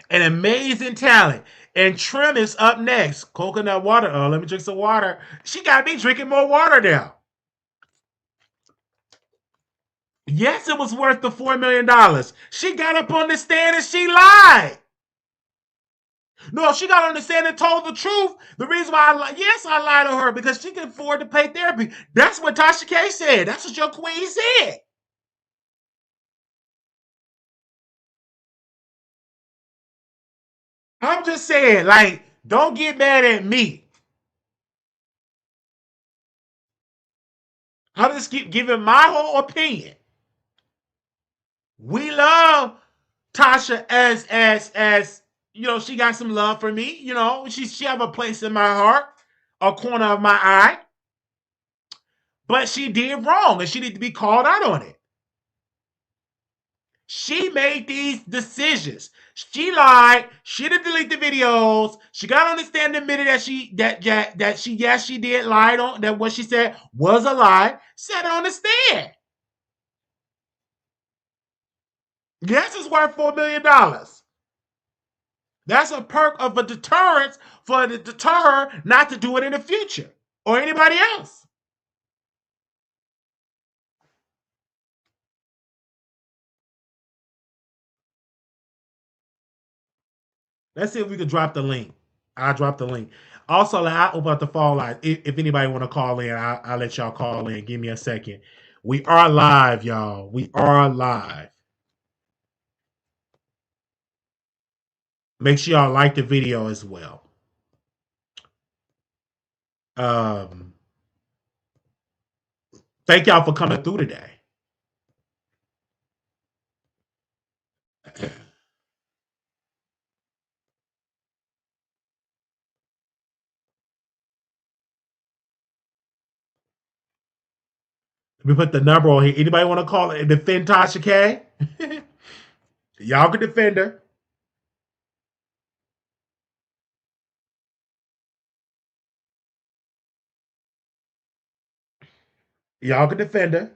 An amazing talent. And Trim is up next. Coconut water. Oh, let me drink some water. She got me drinking more water now. Yes, it was worth the $4 million. She got up on the stand and she lied. No, she got on the stand and told the truth. The reason why yes, I lied to her because she can afford to pay therapy. That's what TashaK said. That's what your queen said. I'm just saying, like, don't get mad at me. I'm just keep giving my whole opinion. We love Tasha as you know, she got some love for me. You know, she have a place in my heart, a corner of my eye. But she did wrong and she need to be called out on it. She made these decisions. She lied. She didn't delete the videos. She got on the stand and admitted that she yes she did lie on that what she said was a lie. Said it on the stand. Yes, it's worth $4 million. That's a perk of a deterrence for the deter her not to do it in the future or anybody else. Let's see if we can drop the link. I'll drop the link. Also, like, I'll open up the phone line. If anybody want to call in, I'll let y'all call in. Give me a second. We are live, y'all. We are live. Make sure y'all like the video as well. Um, Thank y'all for coming through today. Let me put the number on here. Anybody want to call it and defend TashaK? Y'all can defend her. Y'all can defend her.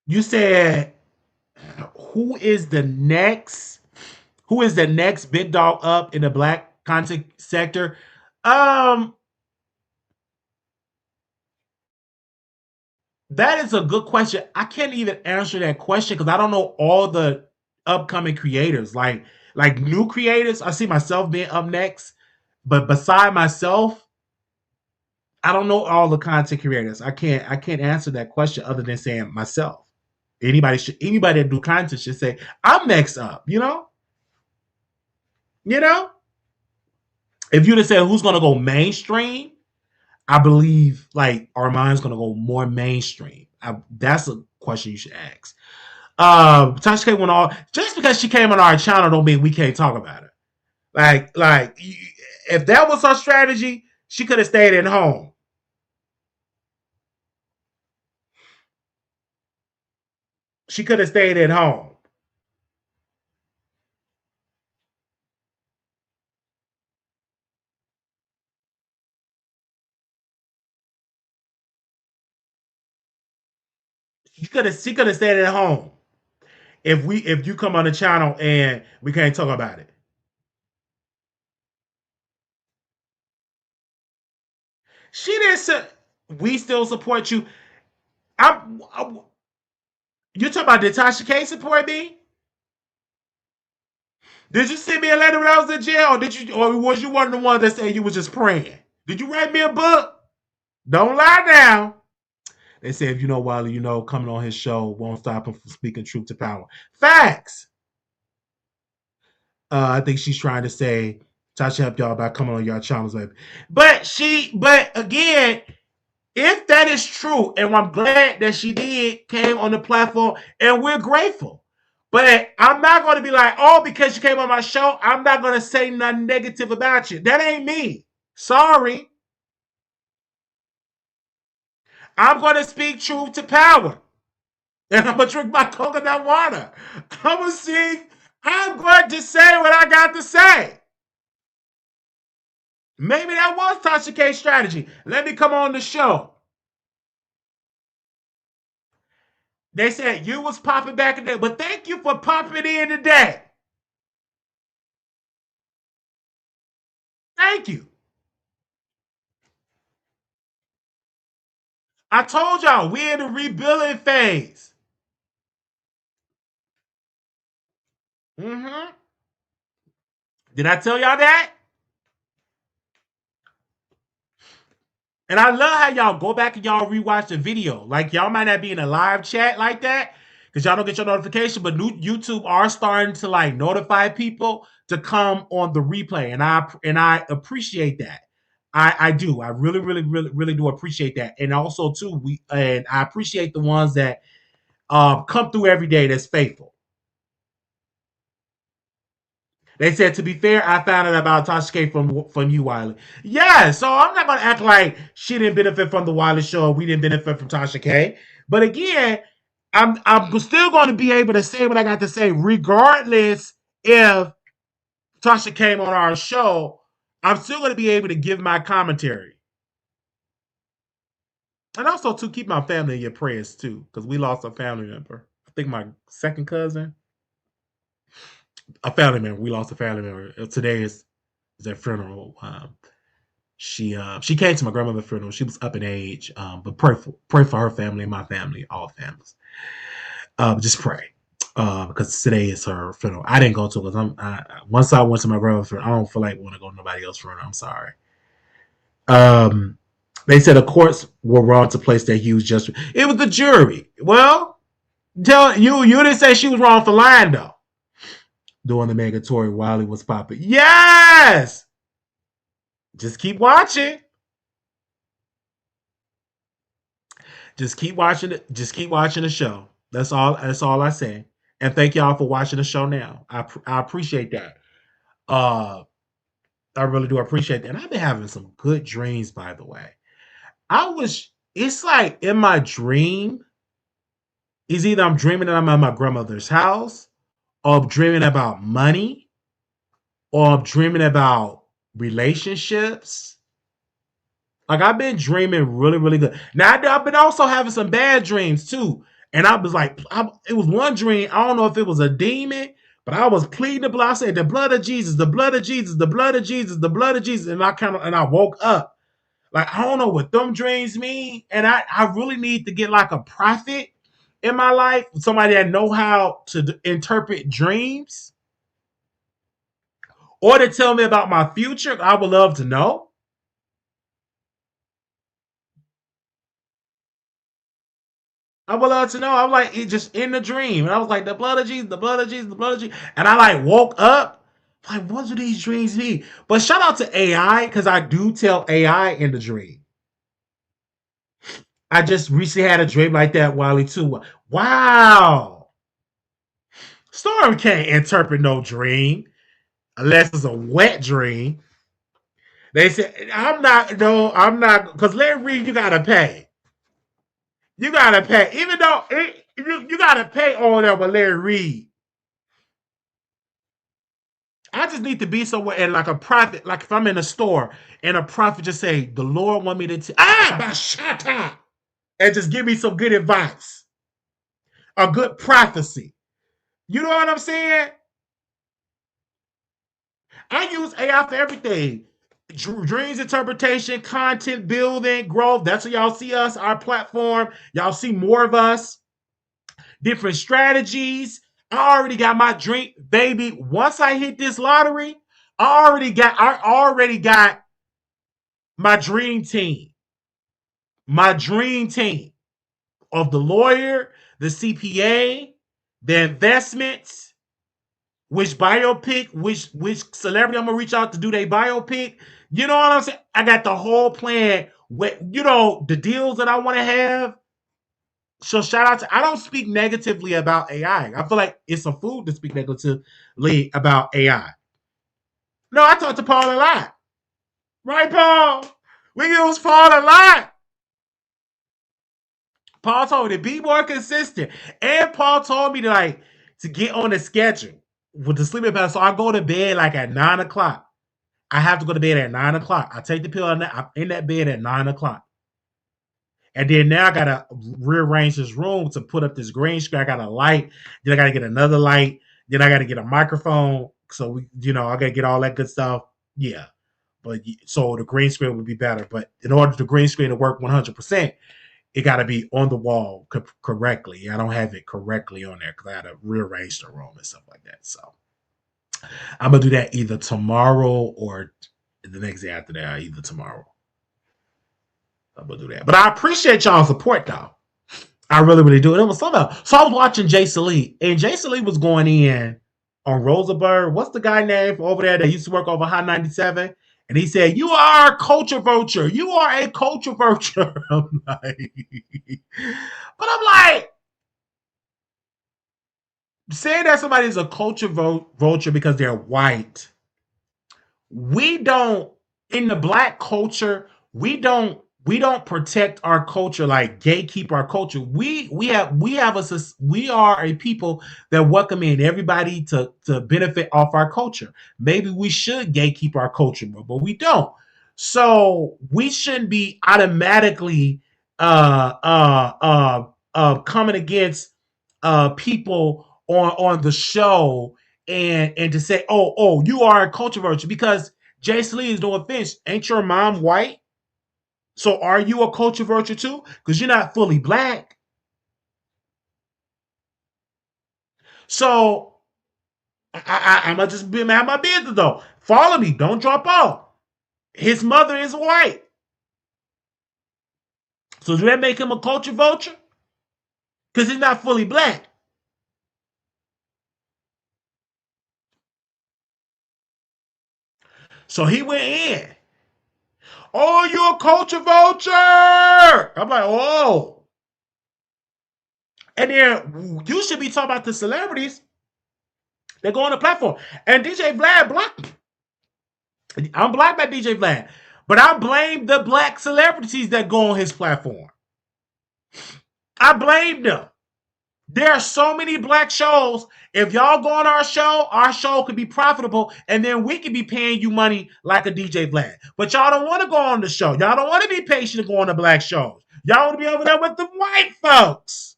You said who is the next who is the next big dog up in the black content sector? Um, that is a good question. I can't even answer that question because I don't know all the upcoming creators. Like new creators, I see myself being up next, but beside myself, I don't know all the content creators. I can't answer that question other than saying myself. Anybody that do content should say I'm next up. You know. If you'd have said who's gonna go mainstream, I believe like Armand's gonna go more mainstream. That's a question you should ask. TashaK went on just because she came on our channel don't mean we can't talk about her. Like if that was her strategy, she could have stayed at home. She could have stayed at home. She could have stayed at home if you come on the channel and we can't talk about it. She didn't say we still support you. I you talking about did TashaK support me? Did you send me a letter when I was in jail, or was you one of the ones that said you was just praying? Did you write me a book? Don't lie now. They say if you know Wiley, coming on his show won't stop him from speaking truth to power. Facts. I think she's trying to say Tasha helped y'all by coming on y'all channels, baby. But again, if that is true, and I'm glad that she did came on the platform, and we're grateful. But I'm not going to be like, oh, because you came on my show, I'm not going to say nothing negative about you. That ain't me. Sorry. I'm going to speak truth to power. and I'm gonna drink my coconut water. I'm gonna see. I'm going to say what I got to say. Maybe that was Tasha K's strategy. Let me come on the show. They said you was popping back in the day, but thank you for popping in today. Thank you. I told y'all we're in the rebuilding phase. Mm-hmm. Did I tell y'all that? And I love how y'all go back and y'all rewatch the video. Like y'all might not be in a live chat like that because y'all don't get your notification, but YouTube are starting to like notify people to come on the replay, and I appreciate that. I do. I really do appreciate that, and also too I appreciate the ones that come through every day that's faithful. They said, to be fair, I found out about TashaK from you, Wiley. Yeah, so I'm not gonna act like she didn't benefit from the Wiley show. We didn't benefit from TashaK. But again, I'm still going to be able to say what I got to say, regardless if Tasha came on our show. I'm still going to be able to give my commentary, and also to keep my family in your prayers too, because we lost a family member. I think my second cousin, a family member. We lost a family member. Today is their funeral. She came to my grandmother's funeral. She was up in age, but pray for her family and my family, all families. Just pray, because today is her funeral. I didn't go to it because once I went to my grandmother's funeral, I don't feel like want to go to nobody else's funeral. I'm sorry. They said the courts were wrong to place that huge judgment. It was the jury. Well, tell you didn't say she was wrong for lying though. Doing the negatory while he was popping. Yes. Just keep watching. Just keep watching it. Just keep watching the show. That's all. That's all I say. And thank y'all for watching the show now. I appreciate that. Uh, I really do appreciate that. And I've been having some good dreams, by the way. It's like in my dream, is either I'm dreaming that I'm at my grandmother's house, or I'm dreaming about money, or I'm dreaming about relationships. Like I've been dreaming really good. Now I've been also having some bad dreams too. And I was like, it was one dream. I don't know if it was a demon, but I was pleading the blood. I said, the blood of Jesus, the blood of Jesus, the blood of Jesus, the blood of Jesus. And I woke up. Like, I don't know what them dreams mean. And I really need to get like a prophet in my life, somebody that know how to interpret dreams, or to tell me about my future. I would love to know. I would love to know. I was like, it just in the dream. And I was like, the blood of Jesus, the blood of Jesus, the blood of Jesus. And I like woke up. Like, what do these dreams mean? But shout out to AI, because I do tell AI in the dream. I just recently had a dream like that, Wiley, too. Wow. Storm can't interpret no dream unless it's a wet dream. They said, I'm not, because Larry Reed, you got to pay. You got to pay. Even though you got to pay all that with Larry Reed. I just need to be somewhere and like a prophet, like if I'm in a store and a prophet just say, the Lord want me to bashata, and just give me some good advice, a good prophecy. You know what I'm saying? I use AI for everything. Dreams interpretation, content building, growth. That's what y'all see us, our platform. Y'all see more of us, different strategies. I already got my dream, baby. Once I hit this lottery, I already got my dream team. My dream team of the lawyer, the CPA, the investments, which biopic, which celebrity I'm gonna reach out to do their biopic. You know what I'm saying? I got the whole plan with, the deals that I want to have. So shout out to, I don't speak negatively about AI. I feel like it's a fool to speak negatively about AI. No, I talk to Paul a lot. Right, Paul? We use Paul a lot. Paul told me to be more consistent. And Paul told me to get on the schedule with the sleeping pattern. So I go to bed like at 9 o'clock. I have to go to bed at 9 o'clock. I take the pill and I'm in that bed at 9 o'clock. And then now I gotta rearrange this room to put up this green screen. I got a light, then I gotta get another light, then I gotta get a microphone. So I gotta get all that good stuff. Yeah. But so the green screen would be better. But in order for the green screen to work 100%, it got to be on the wall correctly. I don't have it correctly on there because I had to rearrange the room and stuff like that. So I'm gonna do that either tomorrow or the next day after that. Either tomorrow. I'm gonna do that. But I appreciate y'all's support though. I really, really do. And it was something else. So I was watching Jason Lee, and Jason Lee was going in on Rosenberg. What's the guy name over there that used to work over Hot 97? And he said, "You are a culture vulture. You are a culture vulture." I'm like, but I'm like, saying that somebody is a culture vulture because they're white. We don't in the black culture. We don't protect our culture like gatekeep our culture. We are a people that welcome in everybody to benefit off our culture. Maybe we should gatekeep our culture more, but we don't. So we shouldn't be automatically coming against people on the show and to say, oh, you are a culture vulture because Jason Lee is no offense. Ain't your mom white? So are you a culture vulture too? Because you're not fully black. So I'm gonna just be mad my business though. Follow me. Don't drop off. His mother is white. So does that make him a culture vulture? Because he's not fully black. So he went in. Oh, you a culture vulture? I'm like, oh. And then you should be talking about the celebrities that go on the platform. And DJ Vlad blocked me. I'm blocked by DJ Vlad. But I blame the black celebrities that go on his platform. I blame them. There are so many black shows. If y'all go on our show could be profitable, and then we could be paying you money like a DJ Vlad. But y'all don't want to go on the show. Y'all don't want to be patient to go on the black shows. Y'all want to be over there with the white folks.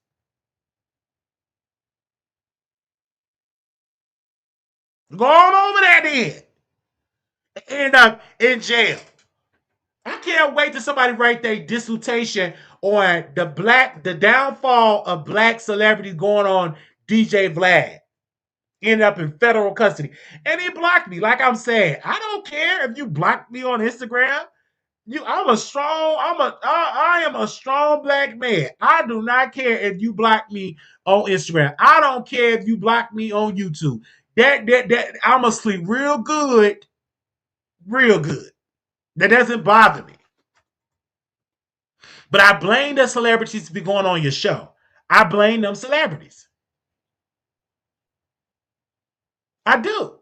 Go on over there then. End up in jail. I can't wait till somebody write their dissertation on the downfall of black celebrities going on DJ Vlad. Ended up in federal custody. And he blocked me. Like I'm saying, I don't care if you blocked me on Instagram. I am a strong black man. I do not care if you block me on Instagram. I don't care if you block me on YouTube. That I'ma sleep real good, real good. That doesn't bother me. But I blame the celebrities to be going on your show. I blame them celebrities. I do.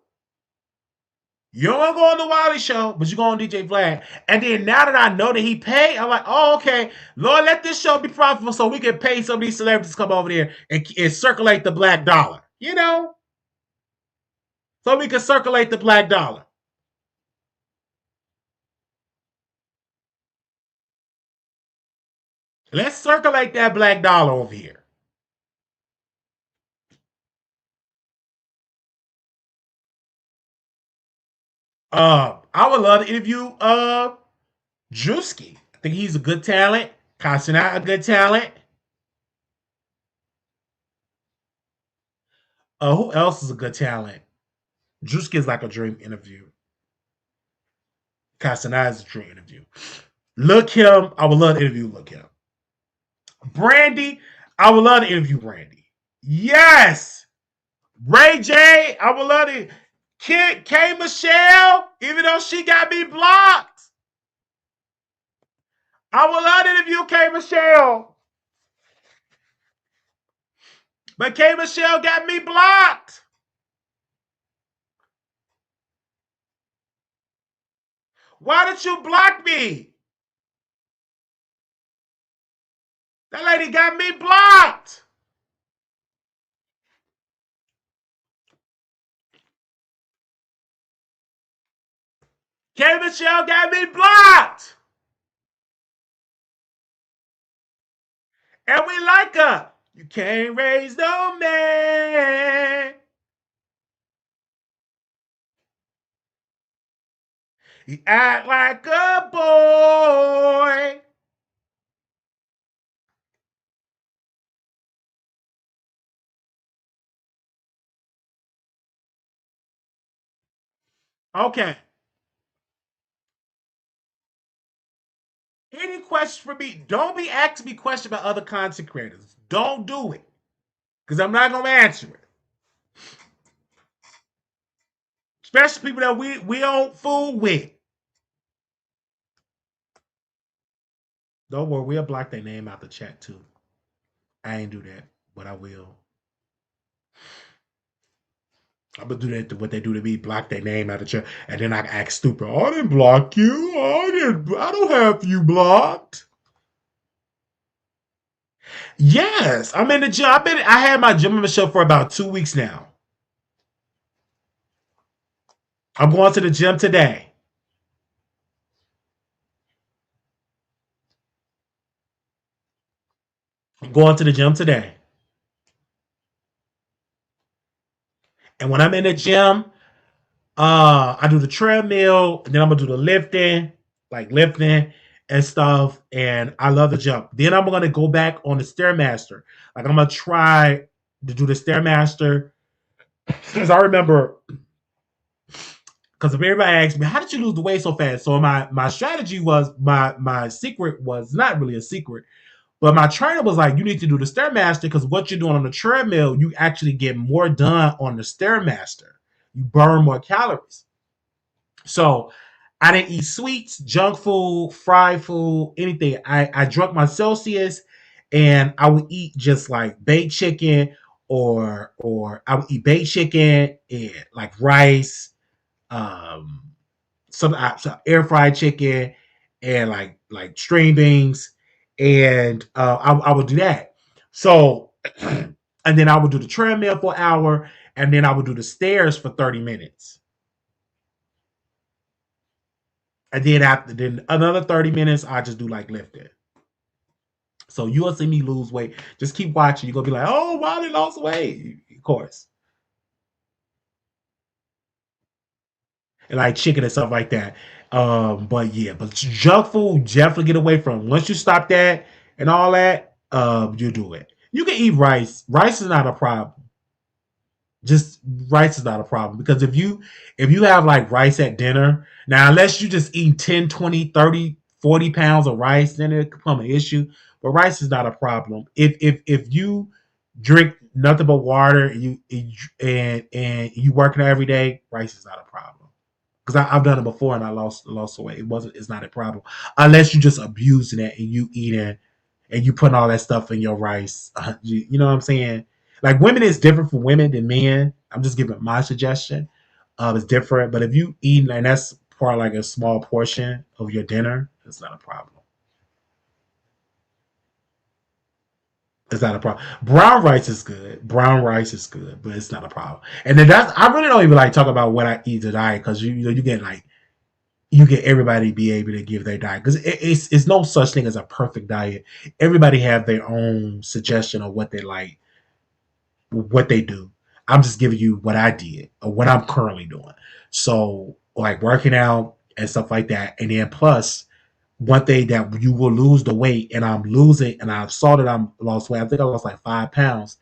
You don't want to go on the Wiley show, but you go on DJ Vlad. And then now that I know that he paid, I'm like, oh, okay. Lord, let this show be profitable so we can pay some of these celebrities to come over there and circulate the black dollar. So we can circulate the black dollar. Let's circulate that black dollar over here. I would love to interview Drewski. I think he's a good talent. Kasana, a good talent. Who else is a good talent? Drewski is like a dream interview. Kasana is a dream interview. Look him. I would love to interview Look him. Brandy. I would love to interview Brandy. Yes. Ray J. I would love to. K. Michelle. Even though she got me blocked. I would love to interview K. Michelle. But K. Michelle got me blocked. Why did you block me? That lady got me blocked. K Michelle got me blocked. And we like her. You can't raise no man. You act like a boy. Okay. Any questions for me? Don't be asking me questions about other content creators. Don't do it. Because I'm not going to answer it. Especially people that we don't fool with. Don't worry, we'll block their name out the chat too. I ain't do that, but I will. I'm gonna do that to what they do to me, block their name out of chat, and then I act stupid. I didn't block you. I don't have you blocked. Yes, I'm in the gym. I had my gym membership for about 2 weeks now. I'm going to the gym today. I'm going to the gym today. And when I'm in the gym, I do the treadmill, and then I'm gonna do the lifting, like lifting and stuff. And I love the jump. Then I'm gonna go back on the stairmaster. Like I'm gonna try to do the stairmaster because I remember because if everybody asks me, how did you lose the weight so fast? So my strategy was my secret was not really a secret, but my trainer was like, you need to do the stairmaster because what you're doing on the treadmill, you actually get more done on the stairmaster. You burn more calories. So I didn't eat sweets, junk food, fried food, anything. I drunk my Celsius and I would eat just like baked chicken or I would eat baked chicken and like rice, um, some air fried chicken and like string beans, and I would do that. So, and then I would do the treadmill for an hour, and then I would do the stairs for 30 minutes, and then after then another 30 minutes, I just do like lifting. So you'll see me lose weight. Just keep watching. You're gonna be like, oh, wow, they lost weight. Of course. And like chicken and stuff like that. But yeah, but junk food definitely get away from. Once you stop that and all that, you do it. You can eat rice. Rice is not a problem. Just rice is not a problem because if you have like rice at dinner, now unless you just eat 10, 20, 30, 40 pounds of rice, then it could become an issue. But rice is not a problem. If you drink nothing but water and and you working out every day, rice is not a problem because I've done it before and I lost weight. It's not a problem unless you just abusing it and you eating and you putting all that stuff in your rice. You know what I'm saying? Like women is different for women than men. I'm just giving my suggestion. It's different, but if you eat and that's part like a small portion of your dinner, it's not a problem. It's not a problem. Brown rice is good. Brown rice is good, but it's not a problem. And then that's I really don't even like talk about what I eat to diet because you get like you get everybody to be able to give their diet because it's no such thing as a perfect diet. Everybody have their own suggestion of what they like, what they do. I'm just giving you what I did or what I'm currently doing. So like working out and stuff like that, and then plus one thing that you will lose the weight, and I'm losing, and I saw that I'm lost weight. I think I lost like 5 pounds.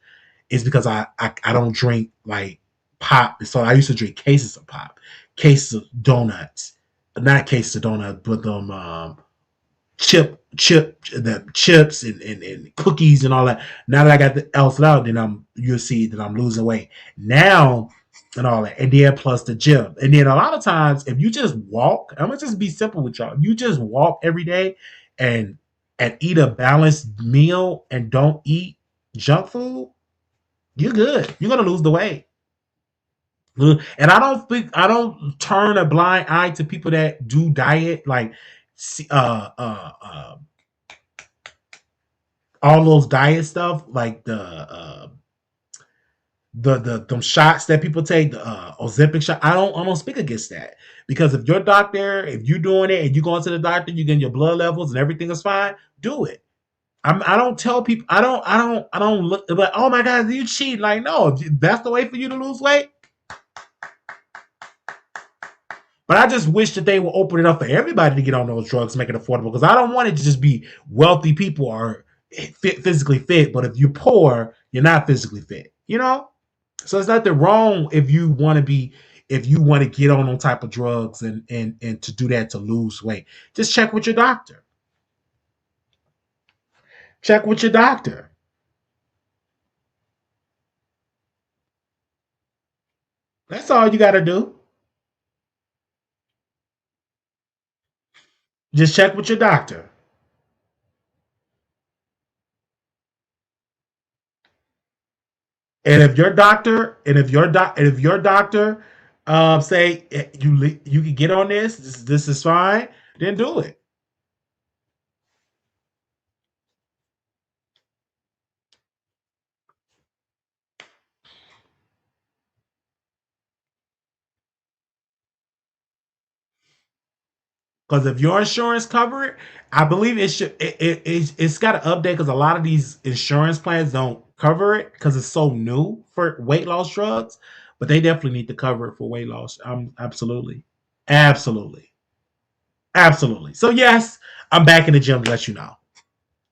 Is because I don't drink like pop. So I used to drink cases of pop, cases of donuts, not cases of donuts, but them the chips and cookies and all that. Now that I got the else out, then you'll see that I'm losing weight now and all that. And then plus the gym. And then a lot of times if you just walk, I'm gonna just be simple with y'all. You just walk every day and eat a balanced meal and don't eat junk food, you're good. You're gonna lose the weight. And I don't turn a blind eye to people that do diet like uh uh uh all those diet stuff, like the them shots that people take, the Ozempic shot. I don't speak against that because if your doctor, if you doing it and you going to the doctor, you getting your blood levels and everything is fine, do it. I don't tell people. I don't look like, oh my god, you cheat. Like, no, if that's the way for you to lose weight. But I just wish that they would open it up for everybody to get on those drugs, make it affordable. Because I don't want it to just be wealthy people or physically fit. But if you're poor, you're not physically fit. You know. So there's nothing wrong if you want to be, if you want to get on those type of drugs and to do that to lose weight. Just check with your doctor. Check with your doctor. That's all you got to do. Just check with your doctor. And if your doctor say you can get on this is fine, then do it. Because if your insurance cover it, I believe it should. It's got to update because a lot of these insurance plans don't cover it because it's so new for weight loss drugs. But they definitely need to cover it for weight loss. Absolutely, absolutely, absolutely. So yes, I'm back in the gym to let you know.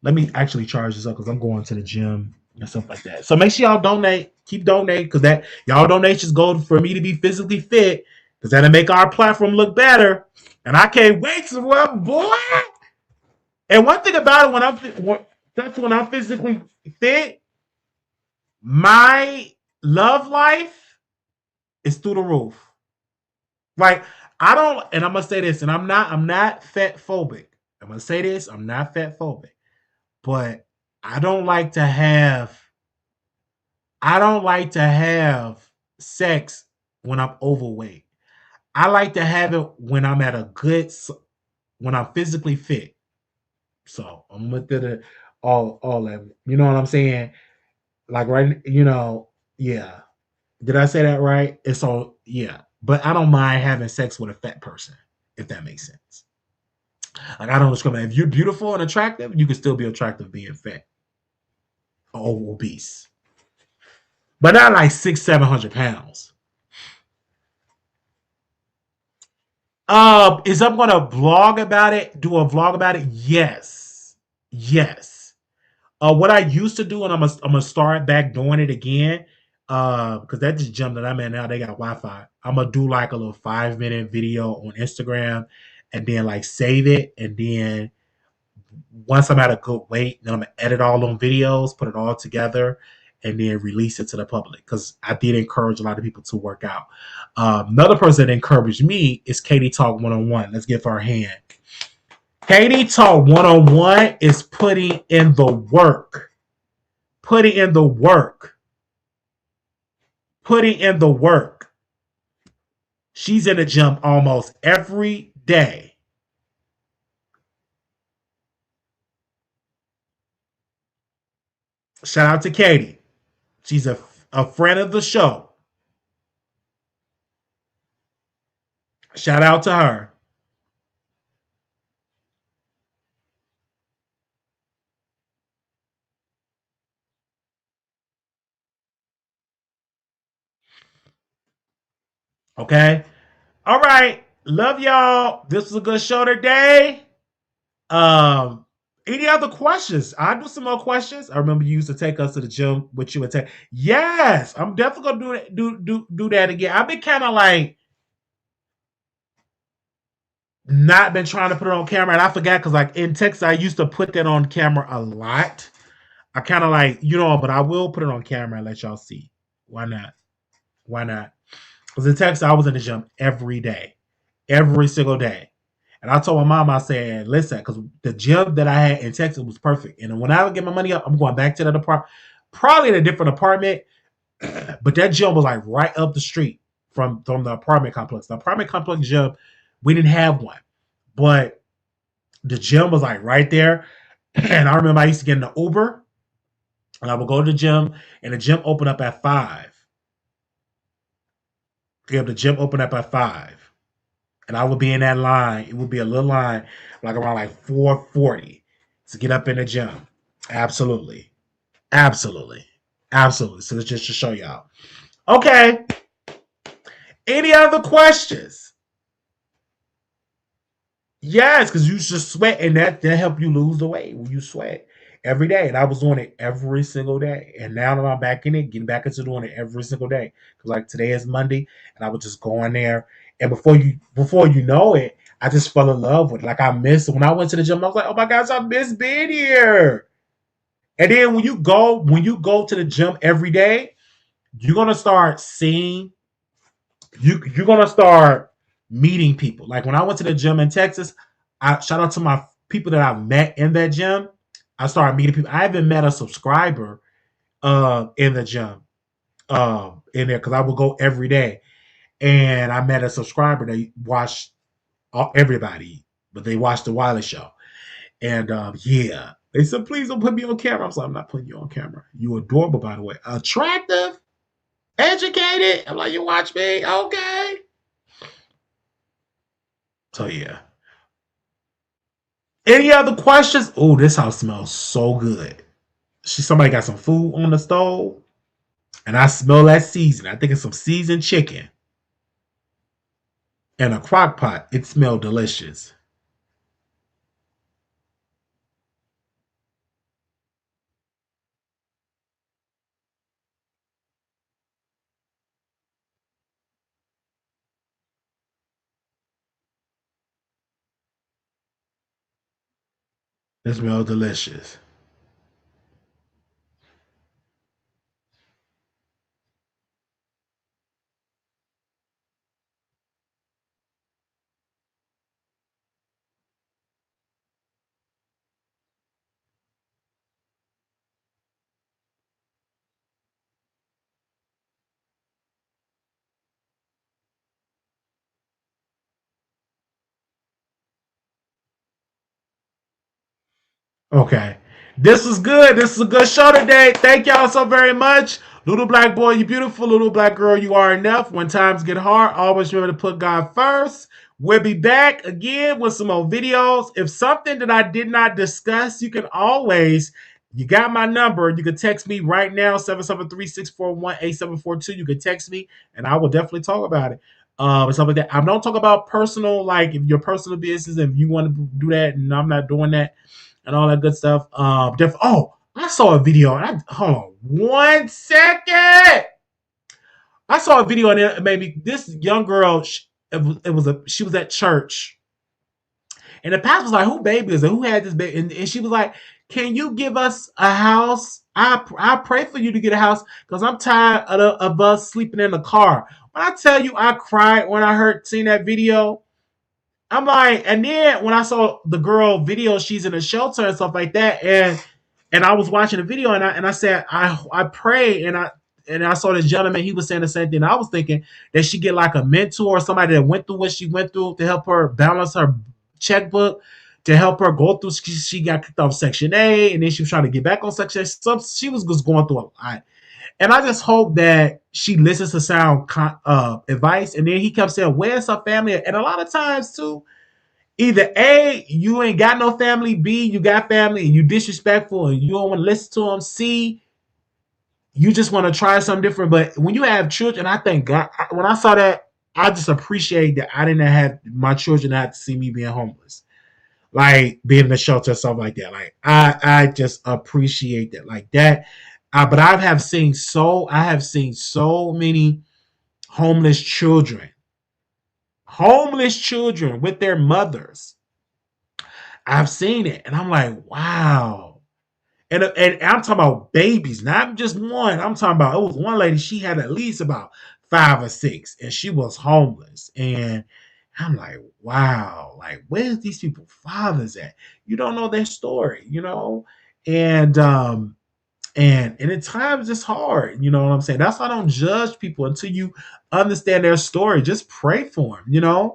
Let me actually charge this up because I'm going to the gym and stuff like that. So make sure y'all donate. Keep donating because that y'all donations go for me to be physically fit because that'll make our platform look better. And I can't wait to work, boy. And one thing about it, that's when I'm physically fit, my love life is through the roof. Like I don't, and I'm gonna say this, and I'm not fat phobic. I'm gonna say this, I'm not fat phobic, but I don't like to have I don't like to have sex when I'm overweight. I like to have it when I'm at a good, when I'm physically fit. So I'm with all that. You know what I'm saying? Like right, yeah. Did I say that right? It's all yeah. But I don't mind having sex with a fat person, if that makes sense. Like I don't discriminate. If you're beautiful and attractive, you can still be attractive being fat or obese. But not like 600-700 pounds. Is I'm gonna blog about it, do a vlog about it? Yes. Yes. What I used to do, and I'm gonna start back doing it again. Because that just jumped that I'm in now, they got Wi-Fi. I'm gonna do like a little 5 minute video on Instagram and then like save it. And then once I'm at a good weight, then I'm gonna edit all them videos, put it all together, and then release it to the public. Because I did encourage a lot of people to work out. Another person that encouraged me is Katie Talk 101. Let's give her a hand. Katie Talk 101 is putting in the work. Putting in the work. Putting in the work. She's in the gym almost every day. Shout out to Katie. She's a friend of the show. Shout out to her. Okay. All right. Love y'all. This was a good show today. Um, any other questions? I'll do some more questions. I remember you used to take us to the gym with you and take. Yes, I'm definitely gonna do that again. I've been kind of like not been trying to put it on camera, and I forgot because like in Texas, I used to put that on camera a lot. I kind of like but I will put it on camera and let y'all see. Why not? Why not? Because in Texas, I was in the gym every day, every single day. And I told my mom, I said, listen, because the gym that I had in Texas was perfect. And when I would get my money up, I'm going back to that apartment, probably in a different apartment. But that gym was like right up the street from the apartment complex. The apartment complex gym, we didn't have one. But the gym was like right there. And I remember I used to get in the Uber and I would go to the gym, and the gym opened up at 5. Yeah, the gym opened up at 5. And I would be in that line. It would be a little line, like around like 4:40 to get up in the gym. Absolutely. Absolutely. Absolutely. So it's just to show y'all. Okay. Any other questions? Yes, because you just sweat, and that help you lose the weight when you sweat every day. And I was doing it every single day. And now that I'm back in it, getting back into doing it every single day. Because like today is Monday, and I would just go in there, and before you know it, I just fell in love with it. Like I missed it. When I went to the gym, I was like, oh my gosh, I miss being here. And then when you go to the gym every day, you're gonna start seeing you're gonna start meeting people. Like when I went to the gym in Texas, I shout out to my people that I've met in that gym. I started meeting people. I even met a subscriber in the gym in there because I would go every day, and I met a subscriber that watched everybody, but they watched the Wiley show, and yeah. They said, please don't put me on camera. I was like, I'm not putting you on camera. You adorable, by the way. Attractive, educated. I'm like, you watch me? Okay. So yeah. Any other questions? Oh, this house smells so good. Somebody got some food on the stove, and I smell that season. I think it's some seasoned chicken in a crock pot. It smelled delicious. It smelled delicious. Okay. This was good. This is a good show today. Thank y'all so very much. Little black boy, you beautiful. Little black girl, you are enough. When times get hard, always remember to put God first. We'll be back again with some more videos. If something that I did not discuss, you got my number. You can text me right now, 773-641-8742. You can text me, and I will definitely talk about it. And stuff like that. I don't talk about personal, like if your personal business, if you want to do that, and I'm not doing that and all that good stuff. I saw a video. Hold on 1 second. I saw a video and it made me. This young girl, she was at church, and the pastor was like, "Who baby is it? Who had this baby?" And she was like, "Can you give us a house? I pray for you to get a house because I'm tired of us sleeping in the car." When I tell you, I cried when I seen that video. I'm like, and then when I saw the girl video, she's in a shelter and stuff like that, and I was watching the video and I said, I pray and I saw this gentleman, he was saying the same thing. I was thinking that she get like a mentor or somebody that went through what she went through to help her balance her checkbook, to help her go through. She got kicked off Section A, and then she was trying to get back on Section A. She was just going through a lot. And I just hope that she listens to sound advice. And then he kept saying, "Where's her family?" And a lot of times too, either A, you ain't got no family, B, you got family and you disrespectful and you don't want to listen to them, C, you just want to try something different. But when you have children, I thank God. When I saw that, I just appreciate that I didn't have my children have to see me being homeless, like being in the shelter or something like that. Like I just appreciate that, like that. But I have seen so many homeless children with their mothers. I've seen it, and I'm like, wow. And I'm talking about babies, not just one. I'm talking about, it was one lady, she had at least about 5 or 6, and she was homeless. And I'm like, wow, like where's these people fathers at? You don't know their story. And and at times it's hard, you know what I'm saying? That's why I don't judge people until you understand their story. Just pray for them.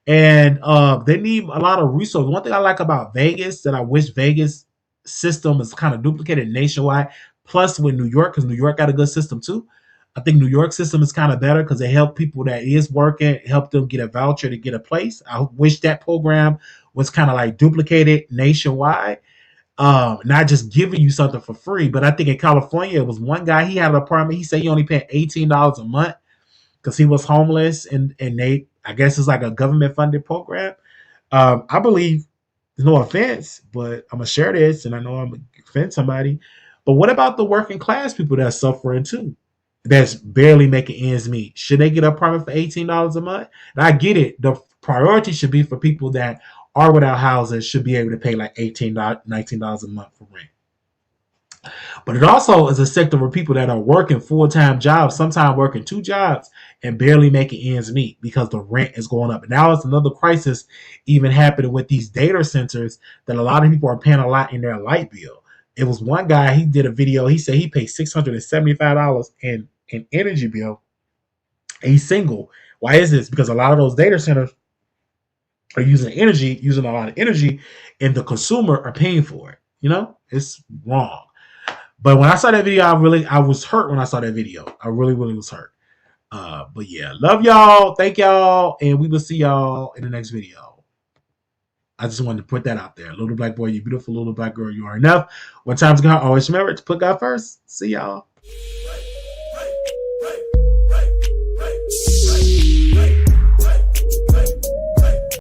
And they need a lot of resources. One thing I like about Vegas that I wish Vegas system is kind of duplicated nationwide. Plus, with New York, because New York got a good system too. I think New York system is kind of better because they help people that is working, help them get a voucher to get a place. I wish that program was kind of like duplicated nationwide, not just giving you something for free. But I think in California, it was one guy, he had an apartment. He said he only paid $18 a month because he was homeless, and they, I guess it's like a government funded program. I believe, no offense, but I'm gonna share this, and I know I'm gonna offend somebody. But what about the working class people that's suffering too? That's barely making ends meet. Should they get a apartment for $18 a month? And I get it. The priority should be for people that are without houses should be able to pay like $18, $19 a month for rent. But it also is a sector where people that are working full-time jobs, sometimes working two jobs and barely making ends meet because the rent is going up. And now it's another crisis even happening with these data centers that a lot of people are paying a lot in their light bill. It was one guy, he did a video, he said he paid $675 in energy bill. And he's single. Why is this? Because a lot of those data centers are using a lot of energy, and the consumer are paying for it. It's wrong. But when I saw that video, I was hurt when I saw that video. I really, really was hurt. But yeah, love y'all. Thank y'all. And we will see y'all in the next video. I just wanted to put that out there. Little black boy, you beautiful. Little black girl, you are enough. When time's gone, always remember to put God first. See y'all.